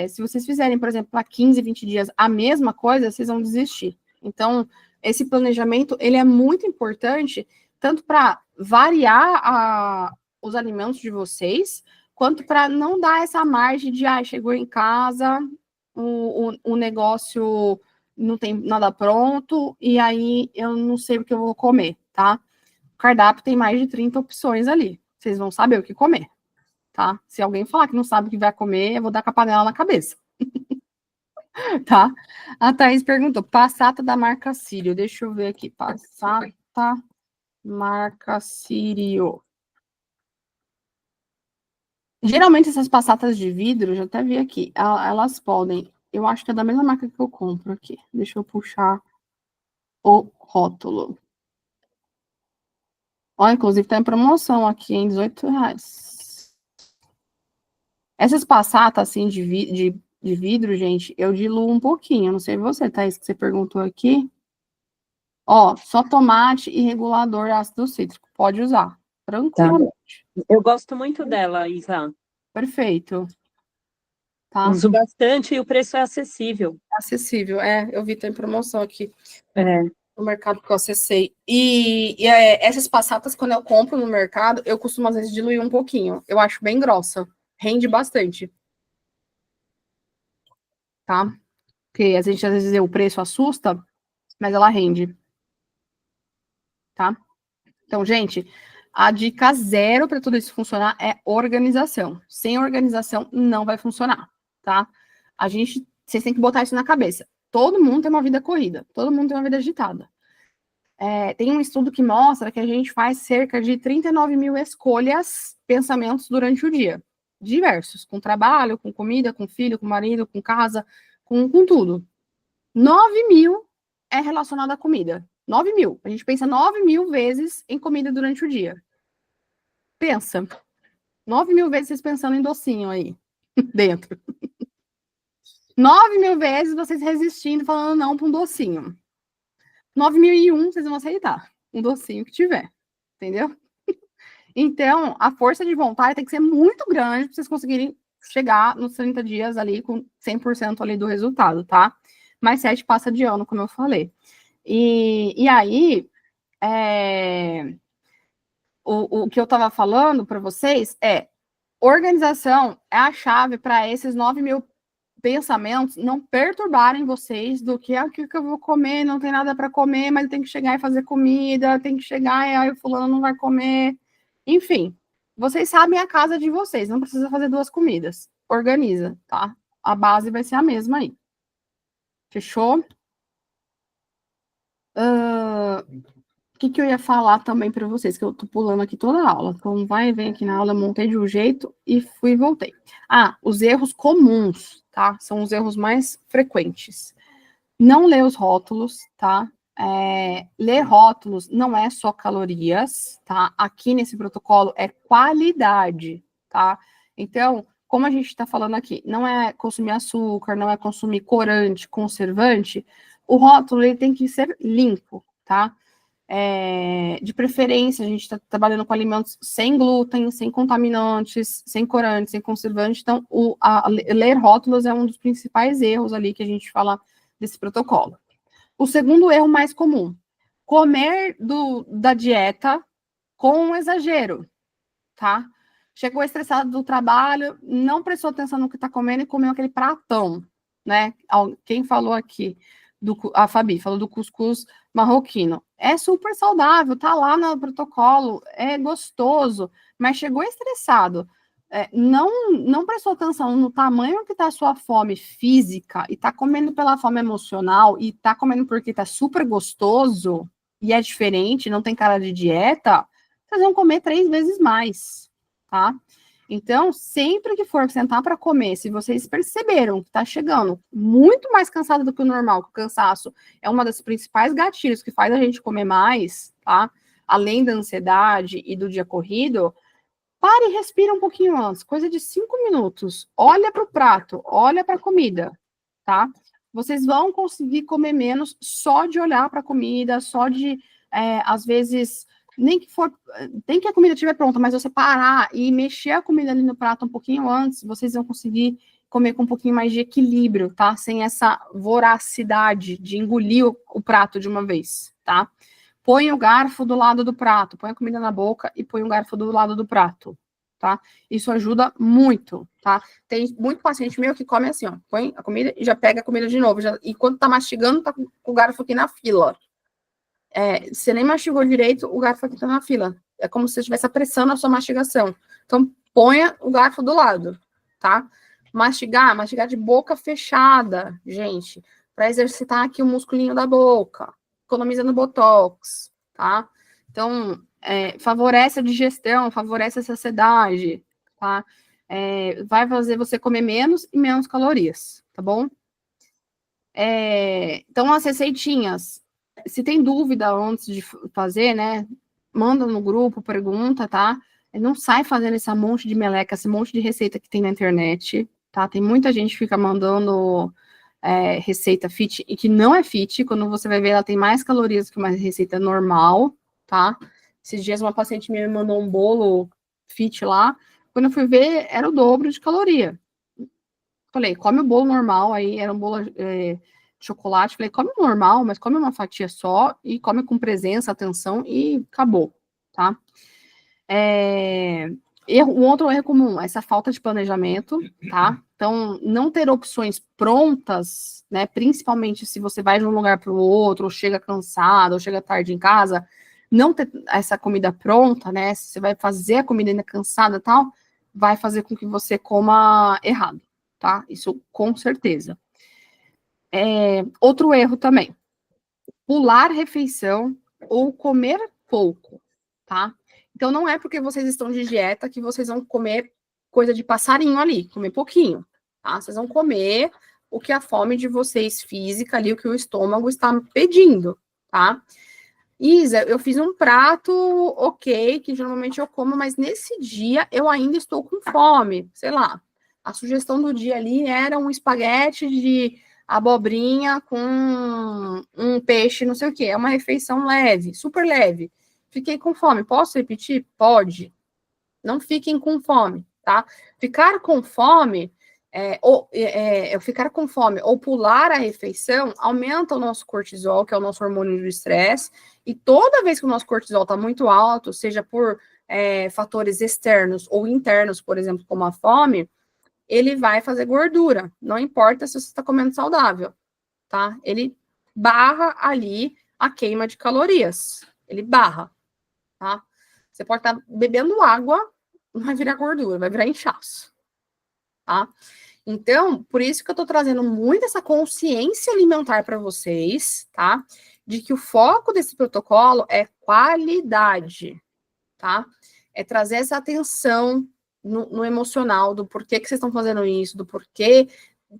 Se vocês fizerem, por exemplo, para 15, 20 dias a mesma coisa, vocês vão desistir. Então, esse planejamento, ele é muito importante, tanto para variar os alimentos de vocês, quanto para não dar essa margem de, chegou em casa, o negócio não tem nada pronto, e aí eu não sei o que eu vou comer, tá? O cardápio tem mais de 30 opções ali. Vocês vão saber o que comer, tá? Se alguém falar que não sabe o que vai comer, eu vou dar com a panela na cabeça. Tá? A Thaís perguntou, passata da marca Sírio. Deixa eu ver aqui, passata marca Sírio. Geralmente essas passatas de vidro, já até vi aqui, elas podem, eu acho que é da mesma marca que eu compro aqui. Deixa eu puxar o rótulo. Ó, inclusive tá em promoção aqui, em R$18. Essas passatas, assim, de vidro, gente, eu diluo um pouquinho. Eu não sei você, Thaís, que você perguntou aqui. Ó, só tomate e regulador ácido cítrico. Pode usar, tranquilamente. Eu gosto muito dela, Isa. Perfeito. Tá? Uso bastante e o preço é acessível. Acessível, eu vi, tá em promoção aqui. No mercado que eu acessei. E essas passatas, quando eu compro no mercado, eu costumo, às vezes, diluir um pouquinho. Eu acho bem grossa. Rende bastante. Tá? Porque a gente, às vezes, o preço assusta, mas ela rende. Tá? Então, gente, a dica zero para tudo isso funcionar é organização. Sem organização, não vai funcionar, tá? Vocês têm que botar isso na cabeça. Todo mundo tem uma vida corrida. Todo mundo tem uma vida agitada. Tem um estudo que mostra que a gente faz cerca de 39 mil escolhas, pensamentos durante o dia. Diversos, com trabalho, com comida, com filho, com marido, com casa, com tudo. 9 mil é relacionado à comida. 9 mil. A gente pensa 9 mil vezes em comida durante o dia. Pensa. 9 mil vezes vocês pensando em docinho aí, dentro. 9 mil vezes vocês resistindo, falando não para um docinho. 9.001 vocês vão aceitar um docinho que tiver, entendeu? Então, a força de vontade tem que ser muito grande para vocês conseguirem chegar nos 30 dias ali com 100% ali do resultado, tá? Mais 7 passa de ano, como eu falei. E aí, o que eu estava falando para vocês organização é a chave para esses 9 mil pensamentos não perturbarem vocês do que o que eu vou comer, não tem nada para comer, mas tem que chegar e fazer comida, tem que chegar e aí o fulano não vai comer. Enfim, vocês sabem a casa de vocês, não precisa fazer 2 comidas. Organiza, tá? A base vai ser a mesma aí. Fechou? O que eu ia falar também para vocês, que eu tô pulando aqui toda a aula. Então, vai e vem aqui na aula, montei de um jeito e fui e voltei. Os erros comuns, tá? São os erros mais frequentes. Não ler os rótulos, tá? Ler rótulos não é só calorias, tá? Aqui nesse protocolo é qualidade, tá? Então, como a gente está falando aqui, não é consumir açúcar, não é consumir corante, conservante, o rótulo ele tem que ser limpo, tá? De preferência, a gente está trabalhando com alimentos sem glúten, sem contaminantes, sem corantes, sem conservantes. Então, ler rótulos é um dos principais erros ali que a gente fala desse protocolo. O segundo erro mais comum, comer da dieta com exagero, tá? Chegou estressado do trabalho, não prestou atenção no que está comendo e comeu aquele pratão, né? Quem falou aqui? A Fabi falou do cuscuz marroquino. É super saudável, tá lá no protocolo, é gostoso, mas chegou estressado. Não prestou atenção no tamanho que tá a sua fome física e tá comendo pela fome emocional e tá comendo porque tá super gostoso, e é diferente, não tem cara de dieta, vocês vão comer 3 vezes mais, tá? Então, sempre que for sentar para comer, se vocês perceberam que está chegando muito mais cansado do que o normal, que o cansaço é uma das principais gatilhos que faz a gente comer mais, tá? Além da ansiedade e do dia corrido, pare e respira um pouquinho antes, coisa de 5 minutos. Olha para o prato, olha para a comida, tá? Vocês vão conseguir comer menos só de olhar para a comida, só de, às vezes, nem que a comida estiver pronta, mas você parar e mexer a comida ali no prato um pouquinho antes, vocês vão conseguir comer com um pouquinho mais de equilíbrio, tá? Sem essa voracidade de engolir o prato de uma vez, tá? Põe o garfo do lado do prato, põe a comida na boca e põe o garfo do lado do prato, tá? Isso ajuda muito, tá? Tem muito paciente meu que come assim, ó, põe a comida e já pega a comida de novo, e quando tá mastigando, tá com o garfo aqui na fila. Você nem mastigou direito, o garfo aqui tá na fila. É como se você estivesse apressando a sua mastigação. Então, ponha o garfo do lado, tá? Mastigar de boca fechada, gente, para exercitar aqui o musculinho da boca, economiza no botox, tá? Então, favorece a digestão, favorece a saciedade, tá? Vai fazer você comer menos e menos calorias, tá bom? Então, as receitinhas, se tem dúvida antes de fazer, né, manda no grupo, pergunta, tá? Não sai fazendo esse monte de meleca, esse monte de receita que tem na internet, tá? Tem muita gente que fica mandando receita fit e que não é fit, quando você vai ver, ela tem mais calorias que uma receita normal, tá? Esses dias uma paciente minha me mandou um bolo fit lá, quando eu fui ver, era o dobro de caloria. Falei, come o bolo normal, aí era um bolo de chocolate, falei, come o normal, mas come uma fatia só, e come com presença, atenção, e acabou, tá? Um outro erro comum, essa falta de planejamento, tá? Então, não ter opções prontas, né, principalmente se você vai de um lugar para o outro, ou chega cansado, ou chega tarde em casa, não ter essa comida pronta, né, se você vai fazer a comida ainda cansada e tal, vai fazer com que você coma errado, tá? Isso com certeza. Outro erro também, pular refeição ou comer pouco, tá? Então, não é porque vocês estão de dieta que vocês vão comer coisa de passarinho ali, comer pouquinho, tá? Vocês vão comer o que a fome de vocês física ali, o que o estômago está pedindo, tá? Isa, eu fiz um prato ok, que geralmente eu como, mas nesse dia eu ainda estou com fome, sei lá. A sugestão do dia ali era um espaguete de abobrinha com um peixe, não sei o quê. É uma refeição leve, super leve. Fiquei com fome. Posso repetir? Pode. Não fiquem com fome, tá? Ficar com fome, ficar com fome ou pular a refeição aumenta o nosso cortisol, que é o nosso hormônio do estresse, e toda vez que o nosso cortisol está muito alto, seja por fatores externos ou internos, por exemplo, como a fome, ele vai fazer gordura, não importa se você está comendo saudável, tá? Ele barra ali a queima de calorias, ele barra, tá? Você pode estar bebendo água, não vai virar gordura, vai virar inchaço, tá? Então, por isso que eu tô trazendo muito essa consciência alimentar para vocês, tá? De que o foco desse protocolo é qualidade, tá? É trazer essa atenção no emocional do porquê que vocês estão fazendo isso, do porquê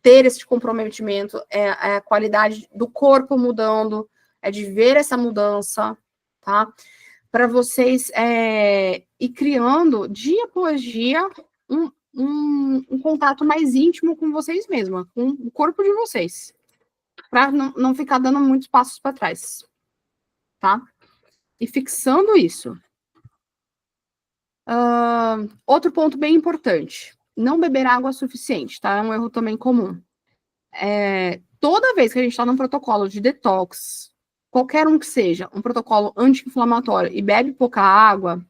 ter esse comprometimento, a qualidade do corpo mudando, é de ver essa mudança, tá? Para vocês ir criando, dia após dia, um contato mais íntimo com vocês mesmos, com o corpo de vocês, para não ficar dando muitos passos para trás, tá? E fixando isso. Outro ponto bem importante, não beber água suficiente, tá? É um erro também comum. Toda vez que a gente está num protocolo de detox, qualquer um que seja, um protocolo anti-inflamatório e bebe pouca água,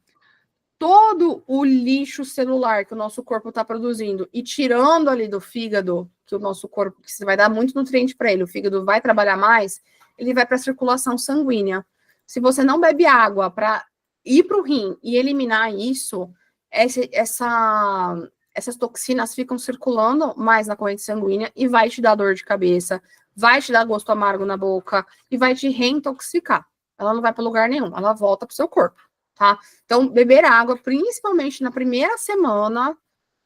todo o lixo celular que o nosso corpo está produzindo e tirando ali do fígado, que o nosso corpo, que você vai dar muito nutriente para ele, o fígado vai trabalhar mais, ele vai para a circulação sanguínea. Se você não bebe água para ir para o rim e eliminar isso, essas toxinas ficam circulando mais na corrente sanguínea e vai te dar dor de cabeça, vai te dar gosto amargo na boca e vai te reintoxicar, ela não vai para lugar nenhum, ela volta para o seu corpo, tá? Então, beber água, principalmente na primeira semana,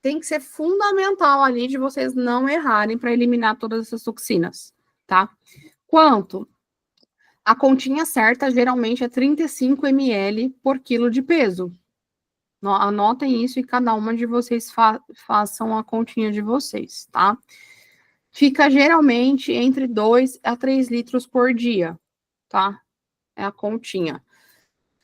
tem que ser fundamental ali de vocês não errarem para eliminar todas essas toxinas, tá? Quanto? A continha certa geralmente é 35 ml por quilo de peso. Anotem isso e cada uma de vocês façam a continha de vocês, tá? Fica geralmente entre 2 a 3 litros por dia, tá? É a continha.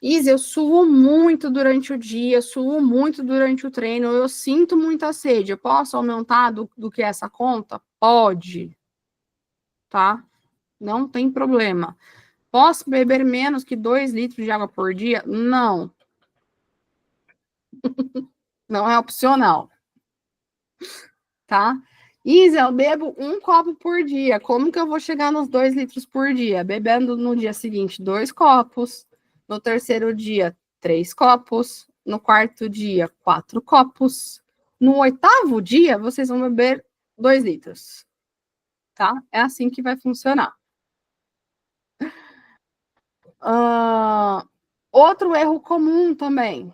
Isa, eu suo muito durante o dia, suo muito durante o treino, eu sinto muita sede. Eu posso aumentar do que essa conta? Pode, tá? Não tem problema. Posso beber menos que 2 litros de água por dia? Não. Não é opcional, tá? Isa, eu bebo 1 copo por dia. Como que eu vou chegar nos 2 litros por dia? Bebendo no dia seguinte 2 copos, no terceiro dia 3 copos, no quarto dia 4 copos, no 8º dia vocês vão beber 2 litros, tá? É assim que vai funcionar. Outro erro comum também,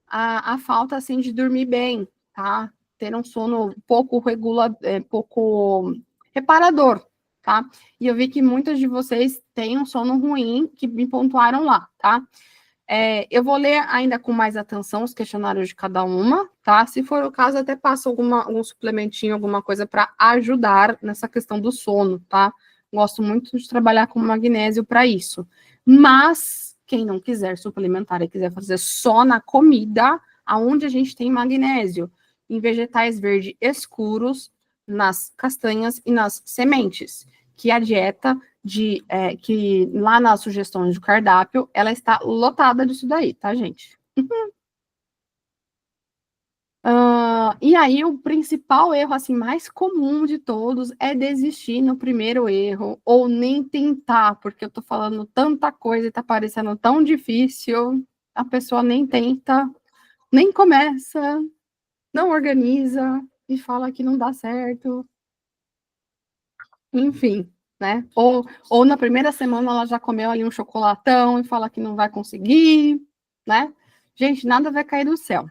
a falta assim de dormir bem, tá? Ter um sono pouco pouco reparador, tá? E eu vi que muitas de vocês têm um sono ruim, que me pontuaram lá, tá? Eu vou ler ainda com mais atenção os questionários de cada uma, tá? Se for o caso, até passo algum suplementinho, alguma coisa para ajudar nessa questão do sono, tá? Gosto muito de trabalhar com magnésio para isso. Mas, quem não quiser suplementar e quiser fazer só na comida, aonde a gente tem magnésio? Em vegetais verdes escuros, nas castanhas e nas sementes, que a dieta que lá nas sugestões do cardápio, ela está lotada disso daí, tá, gente? E aí, o principal erro, assim, mais comum de todos é desistir no primeiro erro, ou nem tentar, porque eu tô falando tanta coisa e tá parecendo tão difícil, a pessoa nem tenta, nem começa, não organiza, e fala que não dá certo. Enfim, né? Ou na primeira semana ela já comeu ali um chocolatão e fala que não vai conseguir, né? Gente, nada vai cair do céu.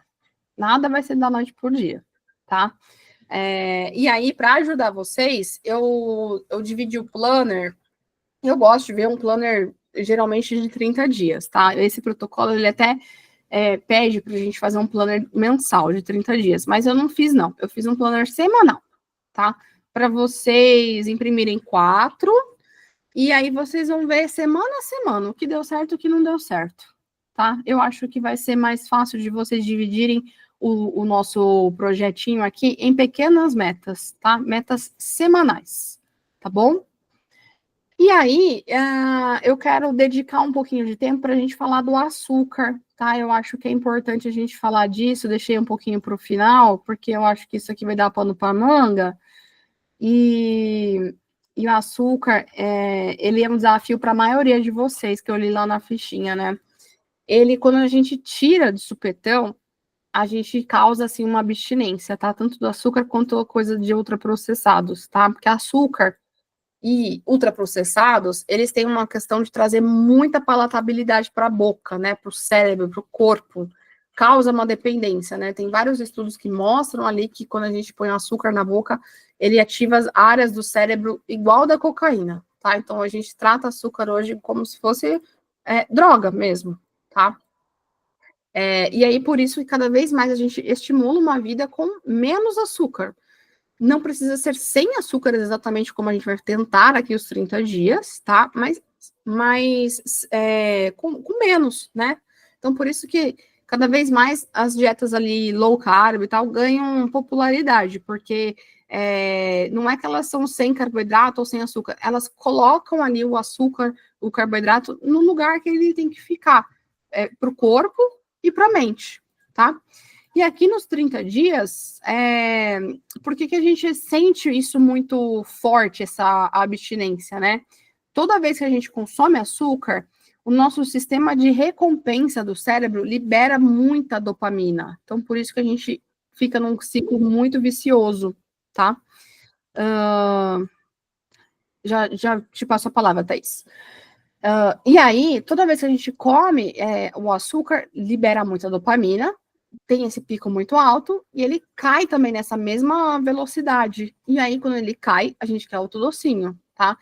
Nada vai ser da noite por dia, tá? E aí, para ajudar vocês, eu dividi o planner. Eu gosto de ver um planner geralmente de 30 dias, tá? Esse protocolo, ele até pede para a gente fazer um planner mensal de 30 dias, mas eu não fiz, não. Eu fiz um planner semanal, tá? Para vocês imprimirem 4, e aí vocês vão ver semana a semana o que deu certo e o que não deu certo, tá? Eu acho que vai ser mais fácil de vocês dividirem o nosso projetinho aqui em pequenas metas, tá? Metas semanais, tá bom? E aí, eu quero dedicar um pouquinho de tempo para a gente falar do açúcar, tá? Eu acho que é importante a gente falar disso, deixei um pouquinho para o final, porque eu acho que isso aqui vai dar pano para manga, e o açúcar, ele é um desafio para a maioria de vocês, que eu li lá na fichinha, né? Ele, quando a gente tira de supetão, a gente causa, assim, uma abstinência, tá? Tanto do açúcar quanto coisa de ultraprocessados, tá? Porque açúcar e ultraprocessados, eles têm uma questão de trazer muita palatabilidade para a boca, né? Para o cérebro, para o corpo. Causa uma dependência, né? Tem vários estudos que mostram ali que quando a gente põe açúcar na boca, ele ativa as áreas do cérebro igual da cocaína, tá? Então, a gente trata açúcar hoje como se fosse droga mesmo, tá? E aí, por isso, que cada vez mais a gente estimula uma vida com menos açúcar. Não precisa ser sem açúcar exatamente como a gente vai tentar aqui os 30 dias, tá? Mas com menos, né? Então, por isso que cada vez mais as dietas ali low carb e tal ganham popularidade, porque não é que elas são sem carboidrato ou sem açúcar, elas colocam ali o açúcar, o carboidrato, no lugar que ele tem que ficar, para o corpo e para a mente, tá? E aqui nos 30 dias, por que a gente sente isso muito forte, essa abstinência, né? Toda vez que a gente consome açúcar, o nosso sistema de recompensa do cérebro libera muita dopamina. Então, por isso que a gente fica num ciclo muito vicioso, tá? Já te passo a palavra, Thaís. E aí, toda vez que a gente come, o açúcar libera muita dopamina, tem esse pico muito alto, e ele cai também nessa mesma velocidade. E aí, quando ele cai, a gente quer outro docinho, tá?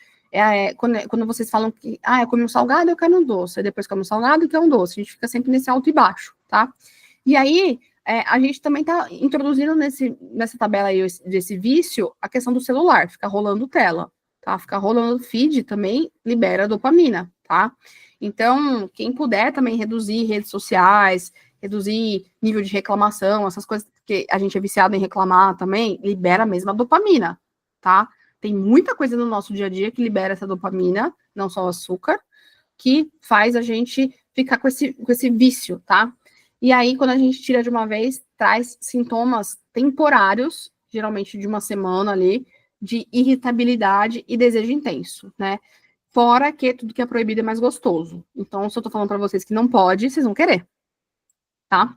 Quando vocês falam que, eu comi um salgado, eu quero um doce, aí depois como um salgado, eu quero um doce. A gente fica sempre nesse alto e baixo, tá? E aí, a gente também tá introduzindo nessa tabela aí, desse vício, a questão do celular, ficar rolando tela, tá? Ficar rolando feed também libera dopamina, tá? Então, quem puder também reduzir redes sociais, reduzir nível de reclamação, essas coisas que a gente é viciado em reclamar também, libera a mesma dopamina, tá? Tem muita coisa no nosso dia a dia que libera essa dopamina, não só o açúcar, que faz a gente ficar com esse vício, tá? E aí, quando a gente tira de uma vez, traz sintomas temporários, geralmente de uma semana ali, de irritabilidade e desejo intenso, né? Fora que tudo que é proibido é mais gostoso. Então, se eu tô falando para vocês que não pode, vocês vão querer, tá?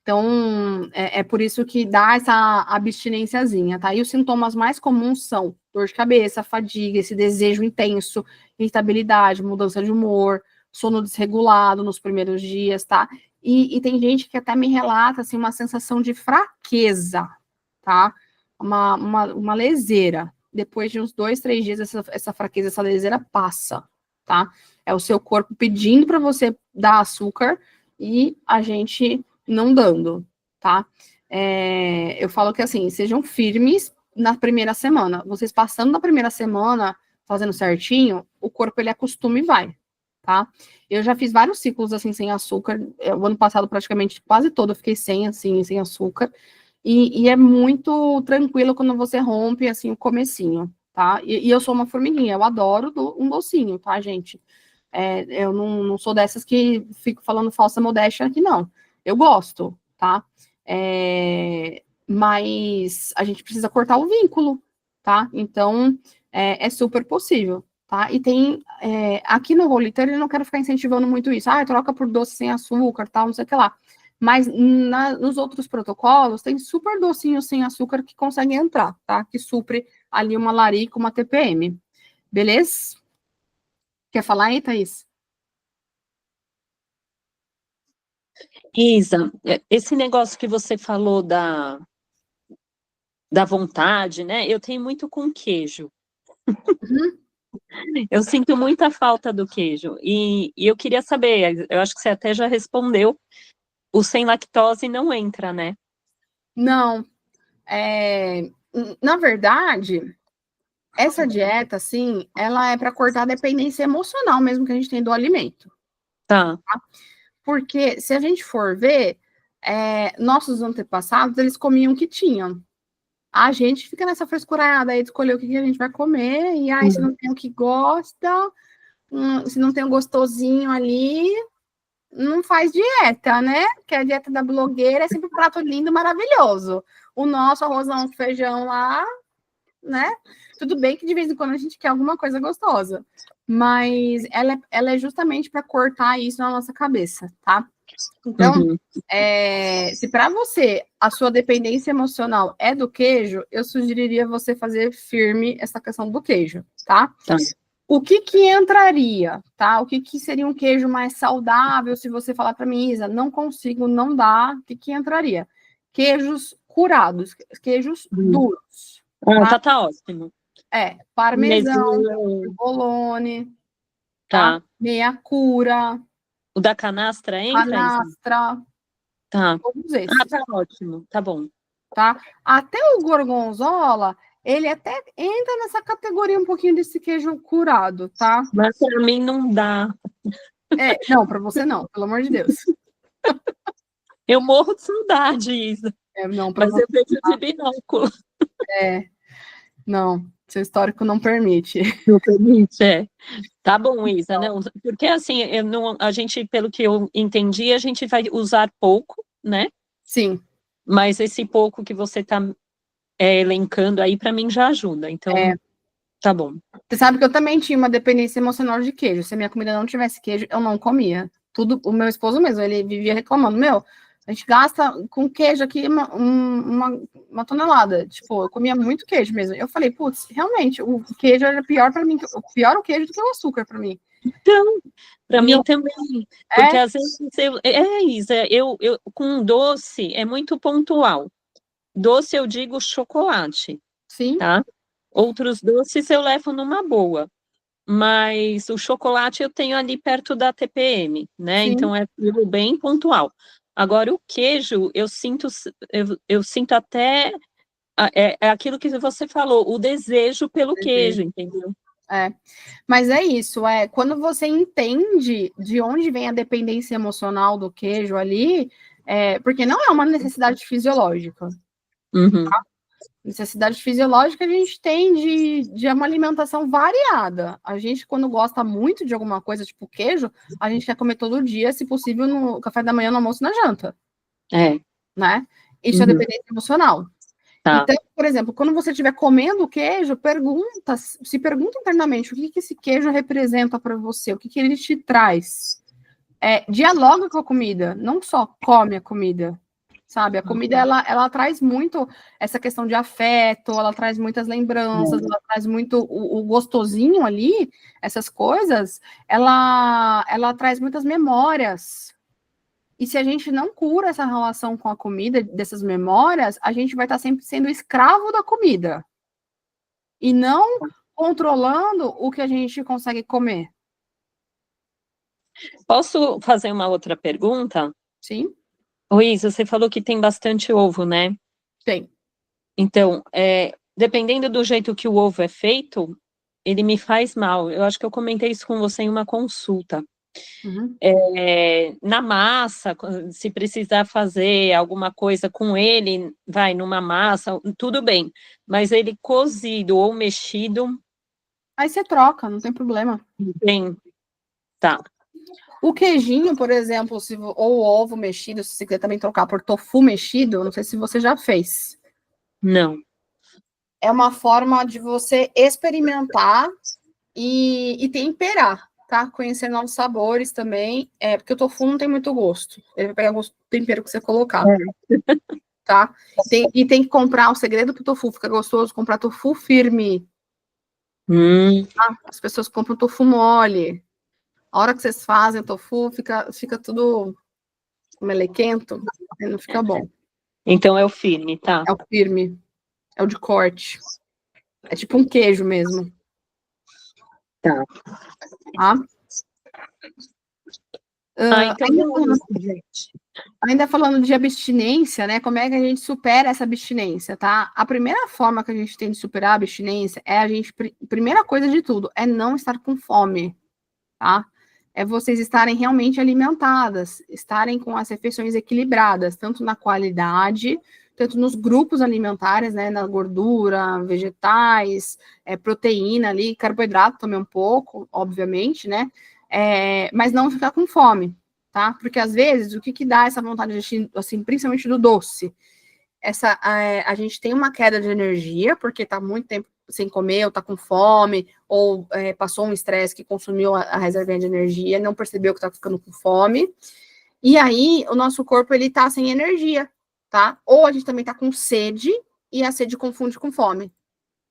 Então, é por isso que dá essa abstinênciazinha, tá? E os sintomas mais comuns são dor de cabeça, fadiga, esse desejo intenso, irritabilidade, mudança de humor, sono desregulado nos primeiros dias, tá? E tem gente que até me relata, assim, uma sensação de fraqueza, tá? Uma leseira. Depois de uns 2, 3 dias, essa fraqueza, essa leseira passa, tá? É o seu corpo pedindo para você dar açúcar e a gente não dando, tá? Eu falo que, assim, sejam firmes na primeira semana. Vocês passando na primeira semana, fazendo certinho, o corpo, ele acostuma e vai, tá? Eu já fiz vários ciclos, assim, sem açúcar. O ano passado, praticamente, quase todo, eu fiquei sem açúcar. E é muito tranquilo quando você rompe, assim, o comecinho, tá? E eu sou uma formiguinha, eu adoro um docinho, tá, gente? Eu não sou dessas que fico falando falsa modéstia aqui, não. Eu gosto, tá? Mas a gente precisa cortar o vínculo, tá? Então, é super possível, tá? E tem, aqui no Roliter, eu não quero ficar incentivando muito isso. Troca por doce sem açúcar, tal, não sei o que lá. Mas nos outros protocolos, tem super docinhos sem açúcar que conseguem entrar, tá? Que supre ali uma larica, uma TPM. Beleza? Quer falar aí, Thaís? Isa, esse negócio que você falou da vontade, né? Eu tenho muito com queijo. Uhum. Eu sinto muita falta do queijo. E eu queria saber, eu acho que você até já respondeu, o sem lactose não entra, né? Não. Na verdade, essa dieta, assim, ela é para cortar a dependência emocional mesmo que a gente tem do alimento. Tá. Porque se a gente for ver, nossos antepassados, eles comiam o que tinham. A gente fica nessa frescurada aí de escolher o que a gente vai comer, e aí se não tem o que gosta, se não tem o gostosinho ali, não faz dieta, né? Porque a dieta da blogueira é sempre um prato lindo, maravilhoso. O nosso arrozão com feijão lá, né? Tudo bem que de vez em quando a gente quer alguma coisa gostosa, mas ela é justamente para cortar isso na nossa cabeça, tá? Então, se para você a sua dependência emocional é do queijo, eu sugeriria você fazer firme essa questão do queijo, tá? Tá. O que entraria, tá? O que seria um queijo mais saudável? Se você falar para mim, Isa, não consigo, não dá, o que entraria? Queijos curados, queijos duros. Tá ótimo. Parmesão, provolone, tá? Meia cura. O da canastra entra? Canastra. Tá. Todos esses. Tá ótimo, tá bom. Tá? Até o gorgonzola, ele até entra nessa categoria um pouquinho desse queijo curado, tá? Mas para mim não dá. Não, para você não, pelo amor de Deus. Eu morro de saudade, Isa. Não, mas eu vejo de binóculo. Não, seu histórico não permite. Não permite, Tá bom, Isa, não, porque assim, a gente, pelo que eu entendi, a gente vai usar pouco, né? Sim. Mas esse pouco que você tá elencando aí, para mim já ajuda, então tá bom. Você sabe que eu também tinha uma dependência emocional de queijo. Se a minha comida não tivesse queijo, eu não comia. Tudo, o meu esposo mesmo, ele vivia reclamando, a gente gasta com queijo aqui uma tonelada. Tipo, eu comia muito queijo mesmo. Eu falei, putz, realmente, o queijo era pior para mim, pior o queijo do que o açúcar para mim. Então, para mim Eu- também, porque É, às vezes Isa, eu com doce é muito pontual. Doce eu digo chocolate, sim, tá? Outros doces eu levo numa boa, mas o chocolate eu tenho ali perto da TPM, né? sim. Então é tudo bem pontual. Agora o queijo, eu sinto até é aquilo que você falou, o desejo pelo queijo, entendeu? É. Mas é isso, quando você entende de onde vem a dependência emocional do queijo ali, porque não é uma necessidade fisiológica. Uhum. Necessidade fisiológica a gente tem de uma alimentação variada. A gente, quando gosta muito de alguma coisa, tipo queijo, a gente quer comer todo dia, se possível, no café da manhã, no almoço e na janta, É. né? Isso é Uhum. dependência emocional. Tá. Então, por exemplo, quando você estiver comendo queijo, se pergunta internamente o que esse queijo representa para você, o que ele te traz. Dialoga com a comida, não só come a comida, sabe? A comida, ela traz muito essa questão de afeto, ela traz muitas lembranças, ela traz muito o gostosinho ali, essas coisas, ela traz muitas memórias. E se a gente não cura essa relação com a comida, dessas memórias, a gente vai estar sempre sendo escravo da comida. E não controlando o que a gente consegue comer. Posso fazer uma outra pergunta? Sim? Luiz, você falou que tem bastante ovo, né? Tem. Então, dependendo do jeito que o ovo é feito, ele me faz mal. Eu acho que eu comentei isso com você em uma consulta. Uhum. Na massa, se precisar fazer alguma coisa com ele, vai numa massa, tudo bem. Mas ele cozido ou mexido, Aí você troca, não tem problema. bem, tá. O queijinho, por exemplo, ou o ovo mexido, se você quiser também trocar por tofu mexido, não sei se você já fez. Não. É uma forma de você experimentar e temperar, tá? Conhecer novos sabores também, porque o tofu não tem muito gosto. Ele vai pegar o gosto do tempero que você colocar, tá? E tem que comprar, o segredo pro tofu fica gostoso, comprar tofu firme. Tá? As pessoas compram tofu mole. A hora que vocês fazem o tofu, fica tudo melequento, e não fica bom. Então é o firme, tá? É o firme, é o de corte. É tipo um queijo mesmo. Tá. Tá? Então Ainda, é isso, gente. ainda falando de abstinência, né? Como é que a gente supera essa abstinência, tá? A primeira forma que a gente tem de superar a abstinência é primeira coisa de tudo, é não estar com fome, tá? É vocês estarem realmente alimentadas, estarem com as refeições equilibradas, tanto na qualidade, tanto nos grupos alimentares, né? Na gordura, vegetais, proteína ali, carboidrato também um pouco, obviamente, né? Mas não ficar com fome, tá? Porque às vezes o que dá essa vontade de, assim, principalmente do doce, a gente tem uma queda de energia porque tá muito tempo sem comer, ou tá com fome, ou passou um estresse que consumiu a reserva de energia, não percebeu que tá ficando com fome, e aí o nosso corpo ele tá sem energia, tá? Ou a gente também tá com sede e a sede confunde com fome.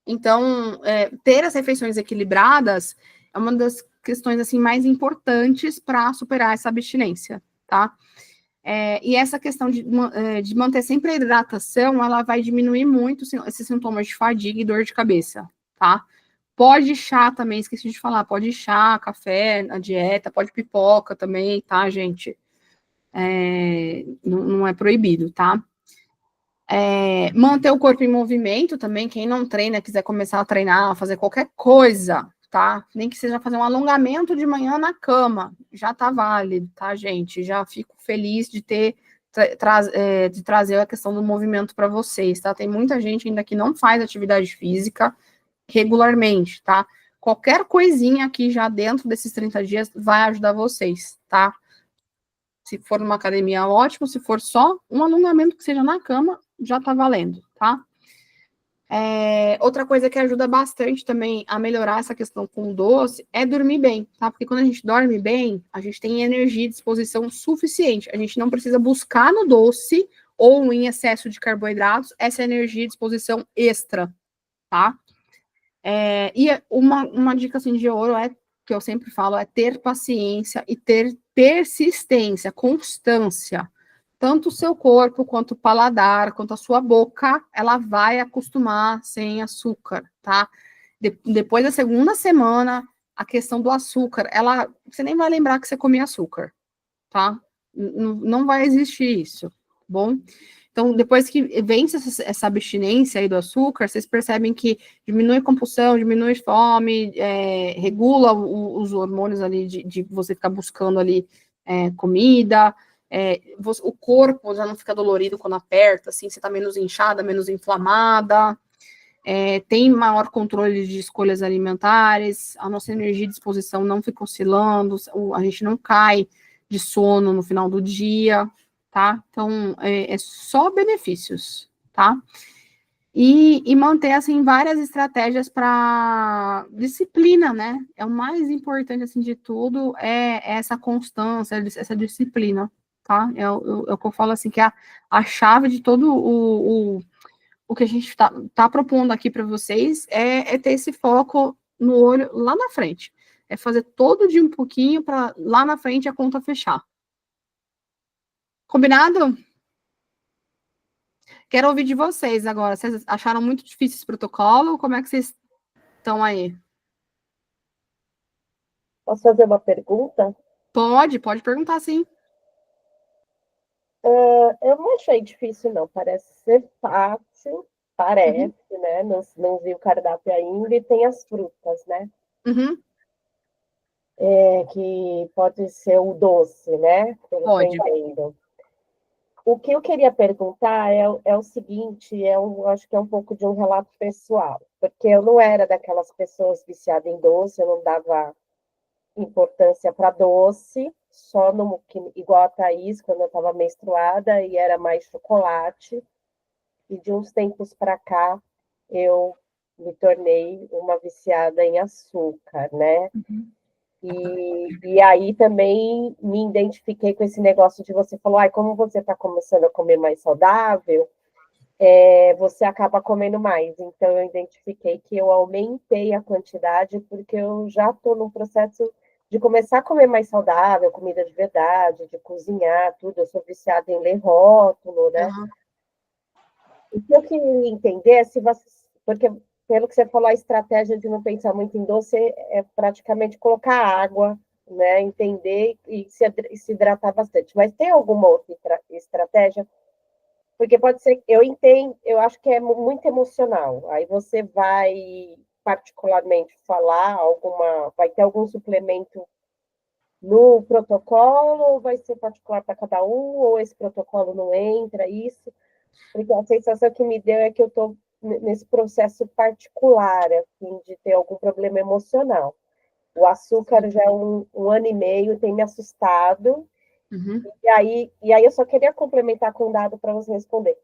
Então, ter as refeições equilibradas é uma das questões assim mais importantes para superar essa abstinência, tá? E essa questão de manter sempre a hidratação, ela vai diminuir muito esses sintomas de fadiga e dor de cabeça, tá? Pode chá também, esqueci de falar, pode chá, café na dieta, pode pipoca também, tá, gente? Não é proibido, tá? Manter o corpo em movimento também, quem não treina, quiser começar a treinar, fazer qualquer coisa, tá? Nem que seja fazer um alongamento de manhã na cama, já tá válido, tá, gente? Já fico feliz de ter de trazer a questão do movimento para vocês, tá? Tem muita gente ainda que não faz atividade física regularmente, tá? Qualquer coisinha aqui já dentro desses 30 dias vai ajudar vocês, tá? Se for numa academia, ótimo. Se for só um alongamento que seja na cama, já tá valendo, tá? Outra coisa que ajuda bastante também a melhorar essa questão com o doce é dormir bem, tá? Porque quando a gente dorme bem, a gente tem energia e disposição suficiente. A gente não precisa buscar no doce ou em excesso de carboidratos essa energia e disposição extra, tá? E uma dica assim, de ouro é que eu sempre falo, é ter paciência e ter persistência, constância. Tanto o seu corpo, quanto o paladar, quanto a sua boca, ela vai acostumar sem açúcar, tá? Depois da segunda semana, a questão do açúcar, você nem vai lembrar que você comia açúcar, tá? Não vai existir isso, tá bom? Então, depois que vence essa abstinência aí do açúcar, vocês percebem que diminui compulsão, diminui fome, regula os hormônios ali de você ficar buscando ali comida, o corpo já não fica dolorido quando aperta, assim, você tá menos inchada, menos inflamada, tem maior controle de escolhas alimentares, a nossa energia e disposição não fica oscilando, a gente não cai de sono no final do dia, tá? Então, é só benefícios, tá? E manter, assim, várias estratégias para disciplina, né? É o mais importante, assim, de tudo, essa constância, essa disciplina, tá? É o que eu falo, assim, que é a chave de todo o que a gente tá propondo aqui para vocês é ter esse foco no olho lá na frente. É fazer todo dia um pouquinho para lá na frente a conta fechar. Combinado? Quero ouvir de vocês agora. Vocês acharam muito difícil esse protocolo? Como é que vocês estão aí? Posso fazer uma pergunta? Pode perguntar, sim. Eu não achei difícil, não. Parece ser fácil, parece, né? Não vi o cardápio ainda, e tem as frutas, né? Uhum. Que pode ser o doce, né? Pelo Pode. que eu entendo. O que eu queria perguntar é o seguinte, acho que é um pouco de um relato pessoal, porque eu não era daquelas pessoas viciadas em doce, eu não dava importância para doce, só igual a Thaís, quando eu estava menstruada, e era mais chocolate, e de uns tempos para cá, eu me tornei uma viciada em açúcar, né? E aí também me identifiquei com esse negócio de você falou, como você está começando a comer mais saudável, você acaba comendo mais. Então, eu identifiquei que eu aumentei a quantidade, porque eu já estou num processo de começar a comer mais saudável, comida de verdade, de cozinhar, tudo. Eu sou viciada em ler rótulo, né? Uhum. O que eu queria entender é se você... Porque, pelo que você falou, a estratégia de não pensar muito em doce é praticamente colocar água, né? Entender e se hidratar bastante. Mas tem alguma outra estratégia? Porque pode ser, eu entendo, eu acho que é muito emocional. Aí você vai particularmente falar vai ter algum suplemento no protocolo, ou vai ser particular para cada um, ou esse protocolo não entra, isso? Porque a sensação que me deu é que eu estou nesse processo particular, assim, de ter algum problema emocional. O açúcar já é um ano e meio, tem me assustado. Uhum. E aí eu só queria complementar com um dado para você responder.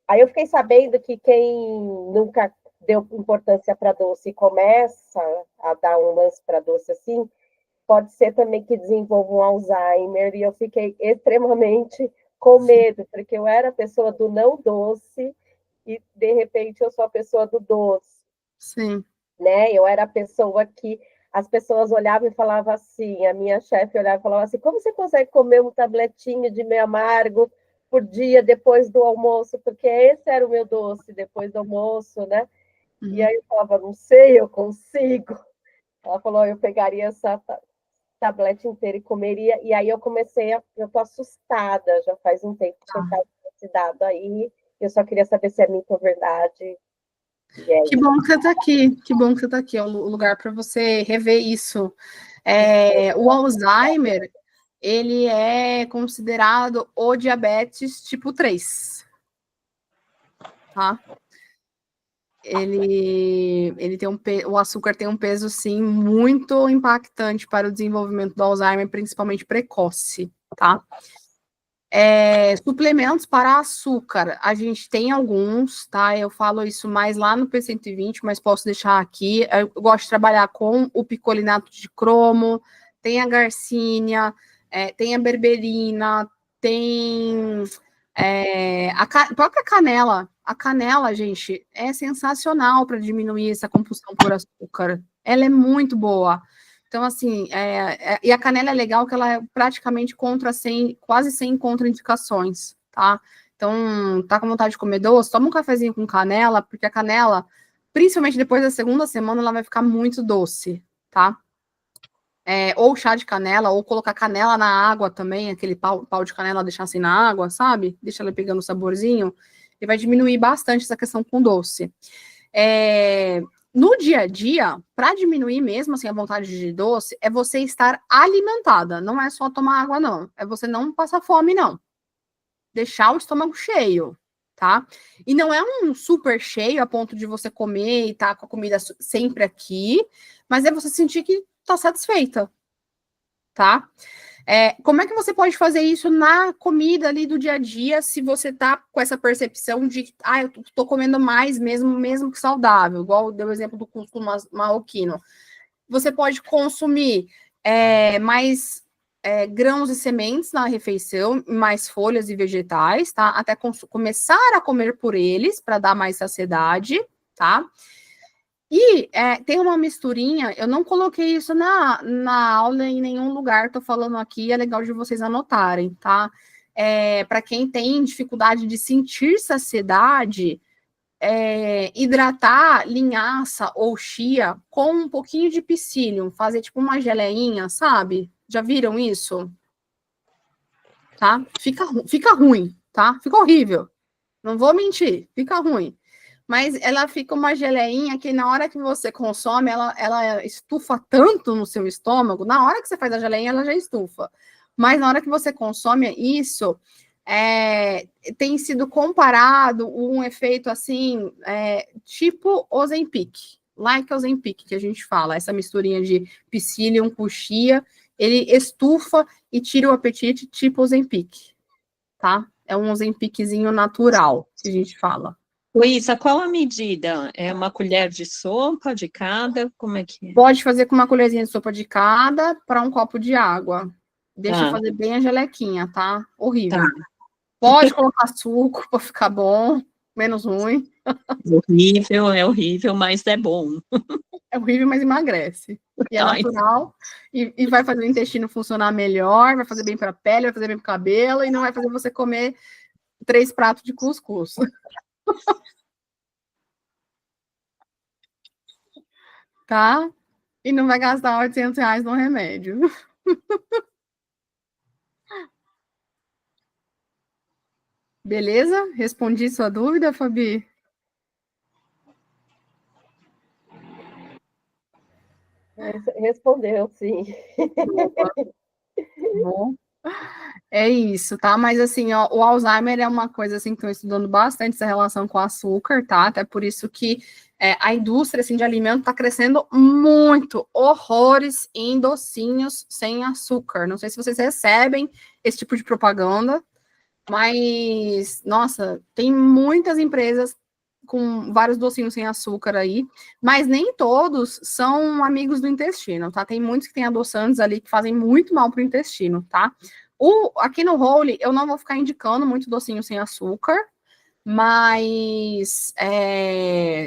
Aí eu fiquei sabendo que quem nunca deu importância para doce e começa a dar um lance para doce assim, pode ser também que desenvolva um Alzheimer, e eu fiquei extremamente com medo, porque eu era a pessoa do não doce e, de repente, eu sou a pessoa do doce. Sim. Né? Eu era a pessoa que as pessoas olhavam e falavam assim, a minha chefe olhava e falava assim, como você consegue comer um tabletinho de meio amargo por dia depois do almoço? Porque esse era o meu doce depois do almoço, né? Uhum. E aí eu falava, não sei, eu consigo. Ela falou, eu pegaria essa tablete inteira e comeria. E aí eu tô assustada, já faz um tempo que você tá esse dado aí. Eu só queria saber se é mito ou verdade. Que bom que você está aqui, que bom que você está aqui, é um lugar para você rever isso. O Alzheimer, ele é considerado o diabetes tipo 3, tá? Ele tem o açúcar tem um peso, sim, muito impactante para o desenvolvimento do Alzheimer, principalmente precoce, tá? Suplementos para açúcar, a gente tem alguns, tá? Eu falo isso mais lá no P120, mas posso deixar aqui. Eu gosto de trabalhar com o picolinato de cromo, tem a garcínia, tem a berberina, tem a própria canela. A canela, gente, é sensacional para diminuir essa compulsão por açúcar. Ela é muito boa. Então, assim, e a canela é legal que ela é praticamente quase sem contraindicações, tá? Então, tá com vontade de comer doce, toma um cafezinho com canela, porque a canela, principalmente depois da segunda semana, ela vai ficar muito doce, tá? Ou chá de canela, ou colocar canela na água também, aquele pau de canela deixar assim na água, sabe? Deixa ela pegando o saborzinho, e vai diminuir bastante essa questão com doce. No dia a dia, para diminuir mesmo assim a vontade de doce, é você estar alimentada, não é só tomar água, não. É você não passar fome, não. Deixar o estômago cheio, tá? E não é um super cheio a ponto de você comer e tá com a comida sempre aqui, mas é você sentir que tá satisfeita, tá? Como é que você pode fazer isso na comida ali do dia a dia, se você tá com essa percepção de, eu tô comendo mais mesmo que saudável, igual deu o exemplo do cuscuz marroquino. Você pode consumir mais grãos e sementes na refeição, mais folhas e vegetais, tá? Até começar a comer por eles, para dar mais saciedade, tá? E tem uma misturinha, eu não coloquei isso na aula em nenhum lugar, tô falando aqui, é legal de vocês anotarem, tá? Para quem tem dificuldade de sentir saciedade, hidratar linhaça ou chia com um pouquinho de psyllium, fazer tipo uma geleinha, sabe? Já viram isso? Tá? Fica ruim, tá? Fica horrível. Não vou mentir, fica ruim. Mas ela fica uma geleinha que na hora que você consome, ela estufa tanto no seu estômago. Na hora que você faz a geleinha, ela já estufa. Mas na hora que você consome isso, tem sido comparado um efeito assim, tipo Ozempic. Like Ozempic, que a gente fala. Essa misturinha de psyllium com chia, ele estufa e tira o apetite tipo Ozempic, tá? É um Ozempiczinho natural, que a gente fala. Luísa, qual a medida? É uma colher de sopa de cada? Como é que é? Pode fazer com uma colherzinha de sopa de cada para um copo de água. Deixa eu fazer bem a gelequinha, tá? Horrível. Tá. Pode colocar suco para ficar bom, menos ruim. É horrível, mas é bom. É horrível, mas emagrece. E é natural, e vai fazer o intestino funcionar melhor, vai fazer bem para a pele, vai fazer bem para o cabelo, e não vai fazer você comer 3 pratos de cuscuz. Tá? E não vai gastar R$800 no remédio. Beleza? Respondi sua dúvida, Fabi? Respondeu, sim. Bom. É isso, tá? Mas assim, ó, o Alzheimer é uma coisa assim que estão estudando bastante essa relação com o açúcar, tá? Até por isso que a indústria assim, de alimento está crescendo muito, horrores em docinhos sem açúcar. Não sei se vocês recebem esse tipo de propaganda, mas, nossa, tem muitas empresas com vários docinhos sem açúcar aí, mas nem todos são amigos do intestino, tá? Tem muitos que têm adoçantes ali que fazem muito mal para o intestino, tá? Aqui no Whole, eu não vou ficar indicando muito docinho sem açúcar, mas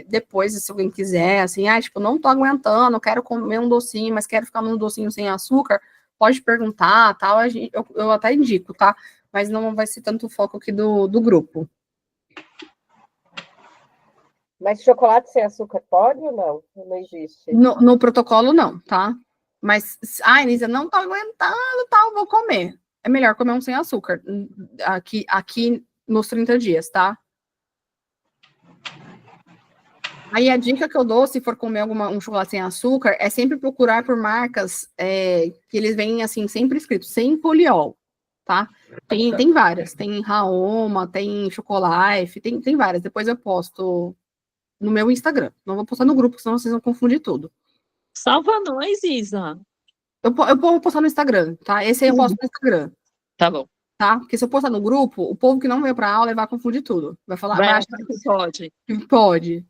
depois, se alguém quiser, assim, tipo, não tô aguentando, quero comer um docinho, mas quero ficar num docinho sem açúcar, pode perguntar, tal, eu até indico, tá? Mas não vai ser tanto o foco aqui do grupo. Mas chocolate sem açúcar pode ou não? Não existe? No protocolo, não, tá? Mas, Elisa, não tô aguentando, tal, vou comer. É melhor comer um sem açúcar, aqui nos 30 dias, tá? Aí a dica que eu dou, se for comer um chocolate sem açúcar, é sempre procurar por marcas que eles vêm, assim, sempre escrito, sem poliol, tá? Tem várias, tem Raoma, tem Chocolife, tem várias. Depois eu posto no meu Instagram. Não vou postar no grupo, senão vocês vão confundir tudo. Salva nós, Isa. Eu vou postar no Instagram, tá? Esse aí eu posto no Instagram. Tá bom. Tá? Porque se eu postar no grupo, o povo que não veio para aula vai confundir tudo. Vai falar, vai achar que pode. Pode.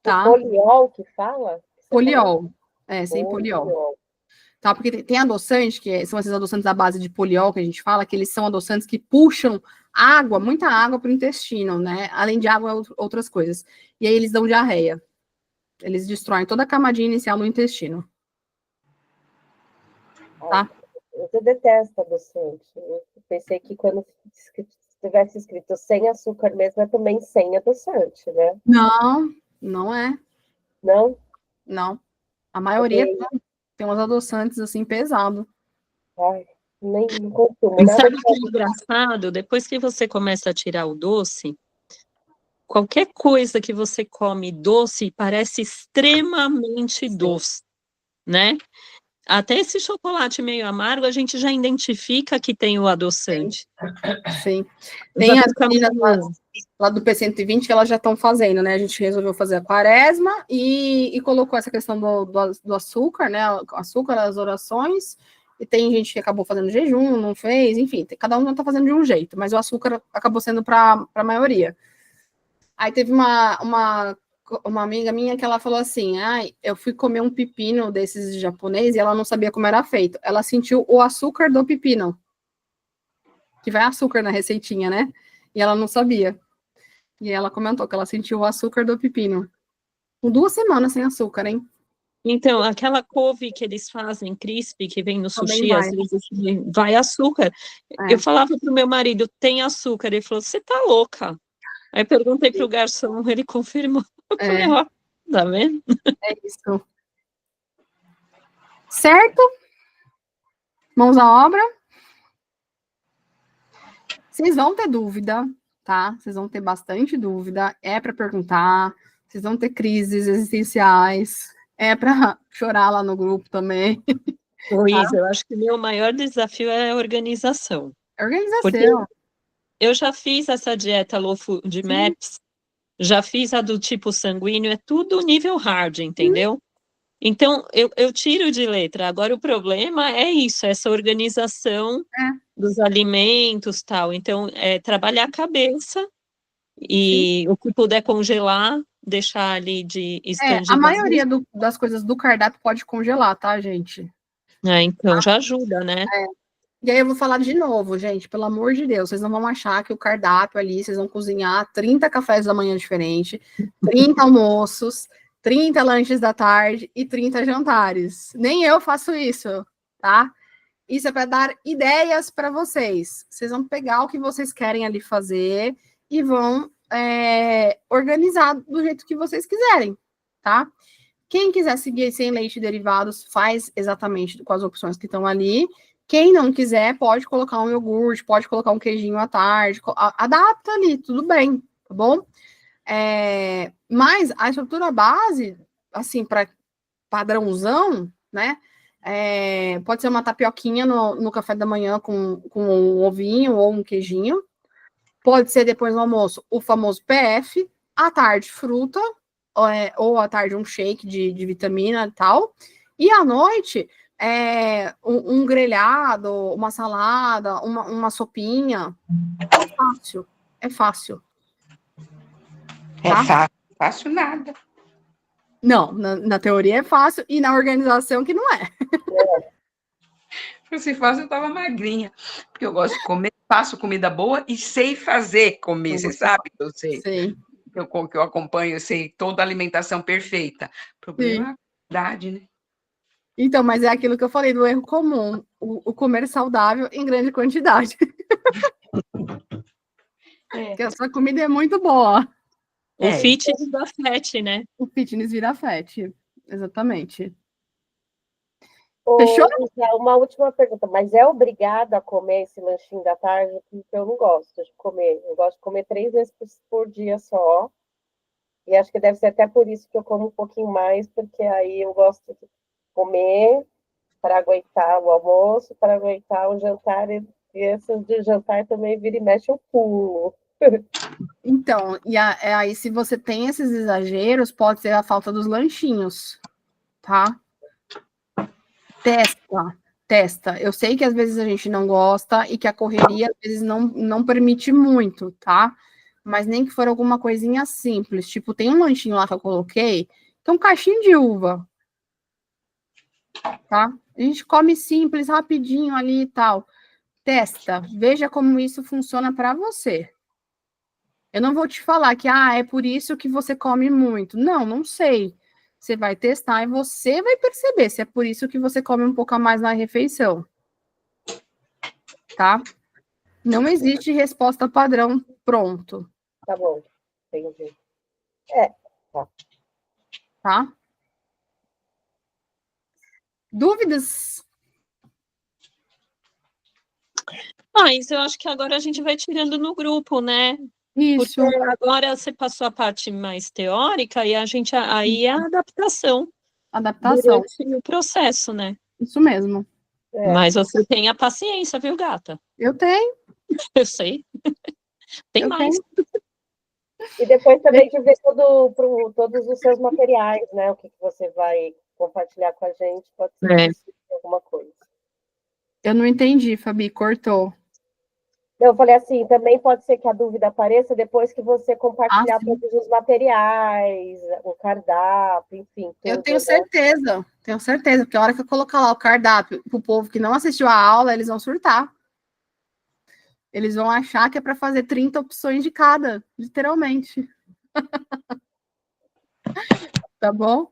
Tá? O poliol que fala? Poliol. Sem poliol. Tá? Porque tem adoçantes, que são esses adoçantes à base de poliol que a gente fala, que eles são adoçantes que puxam água, muita água para o intestino, né? Além de água, outras coisas. E aí eles dão diarreia. Eles destroem toda a camadinha inicial no intestino. tá? Eu detesto adoçante. Eu pensei que quando tivesse escrito sem açúcar mesmo, é também sem adoçante, né? Não, não é, Não? não. A maioria tem uns adoçantes, assim, pesado. Ai, nem não consumo E nada sabe o de que é engraçado? Depois que você começa a tirar o doce, qualquer coisa que você come doce parece extremamente doce, né? Até esse chocolate meio amargo, a gente já identifica que tem o adoçante. Sim. Já Tem as fica meninas meio- lá do P120 que elas já estão fazendo, né? A gente resolveu fazer a quaresma e colocou essa questão do açúcar, né? O açúcar, as orações. E tem gente que acabou fazendo jejum, não fez, enfim, cada um está fazendo de um jeito, mas o açúcar acabou sendo para a maioria. Aí teve uma amiga minha que ela falou assim: ai, eu fui comer um pepino desses japonês e ela não sabia como era feito. Ela sentiu o açúcar do pepino, que vai açúcar na receitinha, né? E ela não sabia. E ela comentou que ela sentiu o açúcar do pepino. Com 2 semanas sem açúcar, hein? Então, aquela couve que eles fazem, crispy, que vem no Também sushi, às vai. vezes vai açúcar. É. Eu falava pro meu marido, tem açúcar? Ele falou, você tá louca. Aí perguntei pro garçom, ele confirmou. Eu falei, ó, tá vendo? É isso. Certo? Mãos à obra. Vocês vão ter dúvida, tá? Vocês vão ter bastante dúvida. É para perguntar. Vocês vão ter crises existenciais. É para chorar lá no grupo também. Luiz, eu acho que o meu maior desafio é a organização. Porque Organização. eu já fiz essa dieta low food MAPS, já fiz a do tipo sanguíneo, é tudo nível hard, entendeu? Então, eu tiro de letra. Agora, o problema é isso, essa organização dos alimentos, tal. Então, é trabalhar a cabeça e o que puder congelar, deixar ali de A expandir maioria bastante. das coisas do cardápio pode congelar, tá, gente? Então, já ajuda, né? E aí eu vou falar de novo, gente, pelo amor de Deus, vocês não vão achar que o cardápio ali, vocês vão cozinhar 30 cafés da manhã diferentes, 30 almoços, 30 lanches da tarde e 30 jantares. Nem eu faço isso, tá? Isso é para dar ideias para vocês. Vocês vão pegar o que vocês querem ali fazer e vão organizar do jeito que vocês quiserem, tá? Quem quiser seguir sem leite e derivados, faz exatamente com as opções que estão ali. Quem não quiser, pode colocar um iogurte, pode colocar um queijinho à tarde, adapta ali, tudo bem, tá bom? Mas a estrutura base, assim, para padrãozão, né? Pode ser uma tapioquinha no café da manhã com um ovinho ou um queijinho. Pode ser depois do almoço o famoso PF, à tarde fruta, ou à tarde um shake de vitamina e tal. E à noite, um grelhado, uma salada, uma sopinha. É fácil. É fácil. É fácil, fácil nada. Não, na teoria é fácil e na organização que não é. Se fácil, eu tava magrinha. Porque eu gosto de comer, faço comida boa e sei fazer comer. Você sabe que eu sei. Sim. Que eu acompanho, eu sei toda a alimentação perfeita. O problema é a qualidade, né? Então, mas é aquilo que eu falei do erro comum, o comer saudável em grande quantidade. Porque a sua comida é muito boa. O fitness da fat, né? O fitness vira fat, exatamente. Ô, Fechou? Uma última pergunta, mas é obrigado a comer esse lanchinho da tarde? Porque eu não gosto de comer. Eu gosto de comer 3 vezes por dia só. E acho que deve ser até por isso que eu como um pouquinho mais, porque aí eu gosto de comer para aguentar o almoço, para aguentar o jantar, e esses de jantar também vira e mexe o pulo. Então, aí se você tem esses exageros, pode ser a falta dos lanchinhos, tá? Testa. Eu sei que às vezes a gente não gosta e que a correria às vezes não permite muito, tá? Mas nem que for alguma coisinha simples. Tipo, tem um lanchinho lá que eu coloquei, que é um caixinho de uva, tá? A gente come simples, rapidinho ali e tal. Testa, veja como isso funciona para você. Eu não vou te falar que é por isso que você come muito. Não sei. Você vai testar e você vai perceber se é por isso que você come um pouco a mais na refeição. Tá? Não existe resposta padrão pronto. Tá bom, entendi. Tá? Dúvidas? Isso eu acho que agora a gente vai tirando no grupo, né? Isso. Porque agora você passou a parte mais teórica e a gente aí é a adaptação Adaptação. durante o processo, né? Isso mesmo. Mas você tem a paciência, viu, gata? Eu tenho. Eu sei. Tem Eu mais. tenho. E depois também de ver todos os seus materiais, né? O que você vai compartilhar com a gente, pode ser que seja alguma coisa. Eu não entendi, Fabi, cortou. Eu falei assim, também pode ser que a dúvida apareça depois que você compartilhar todos os materiais, o cardápio, enfim. Tudo, eu tenho certeza, porque a hora que eu colocar lá o cardápio pro povo que não assistiu a aula, eles vão surtar. Eles vão achar que é para fazer 30 opções de cada, literalmente. Tá bom?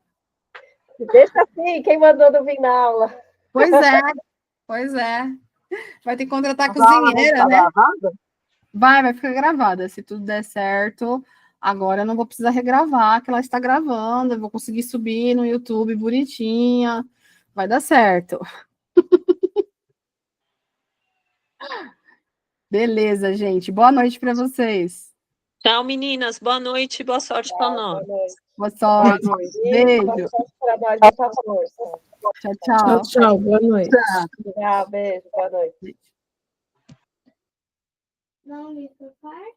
Deixa assim, quem mandou não vir na aula. Pois é. Vai ter que contratar cozinheira, né? Vai ficar gravada. Se tudo der certo, agora eu não vou precisar regravar, que ela está gravando. Eu vou conseguir subir no YouTube bonitinha. Vai dar certo. Beleza, gente. Boa noite para vocês. Tchau, meninas. Boa noite, boa sorte para nós. Boa sorte. Beijo. Boa sorte para nós, muita força. Tchau. Tchau, boa noite. Tchau, beijo, boa noite. Não, Lisa, vai.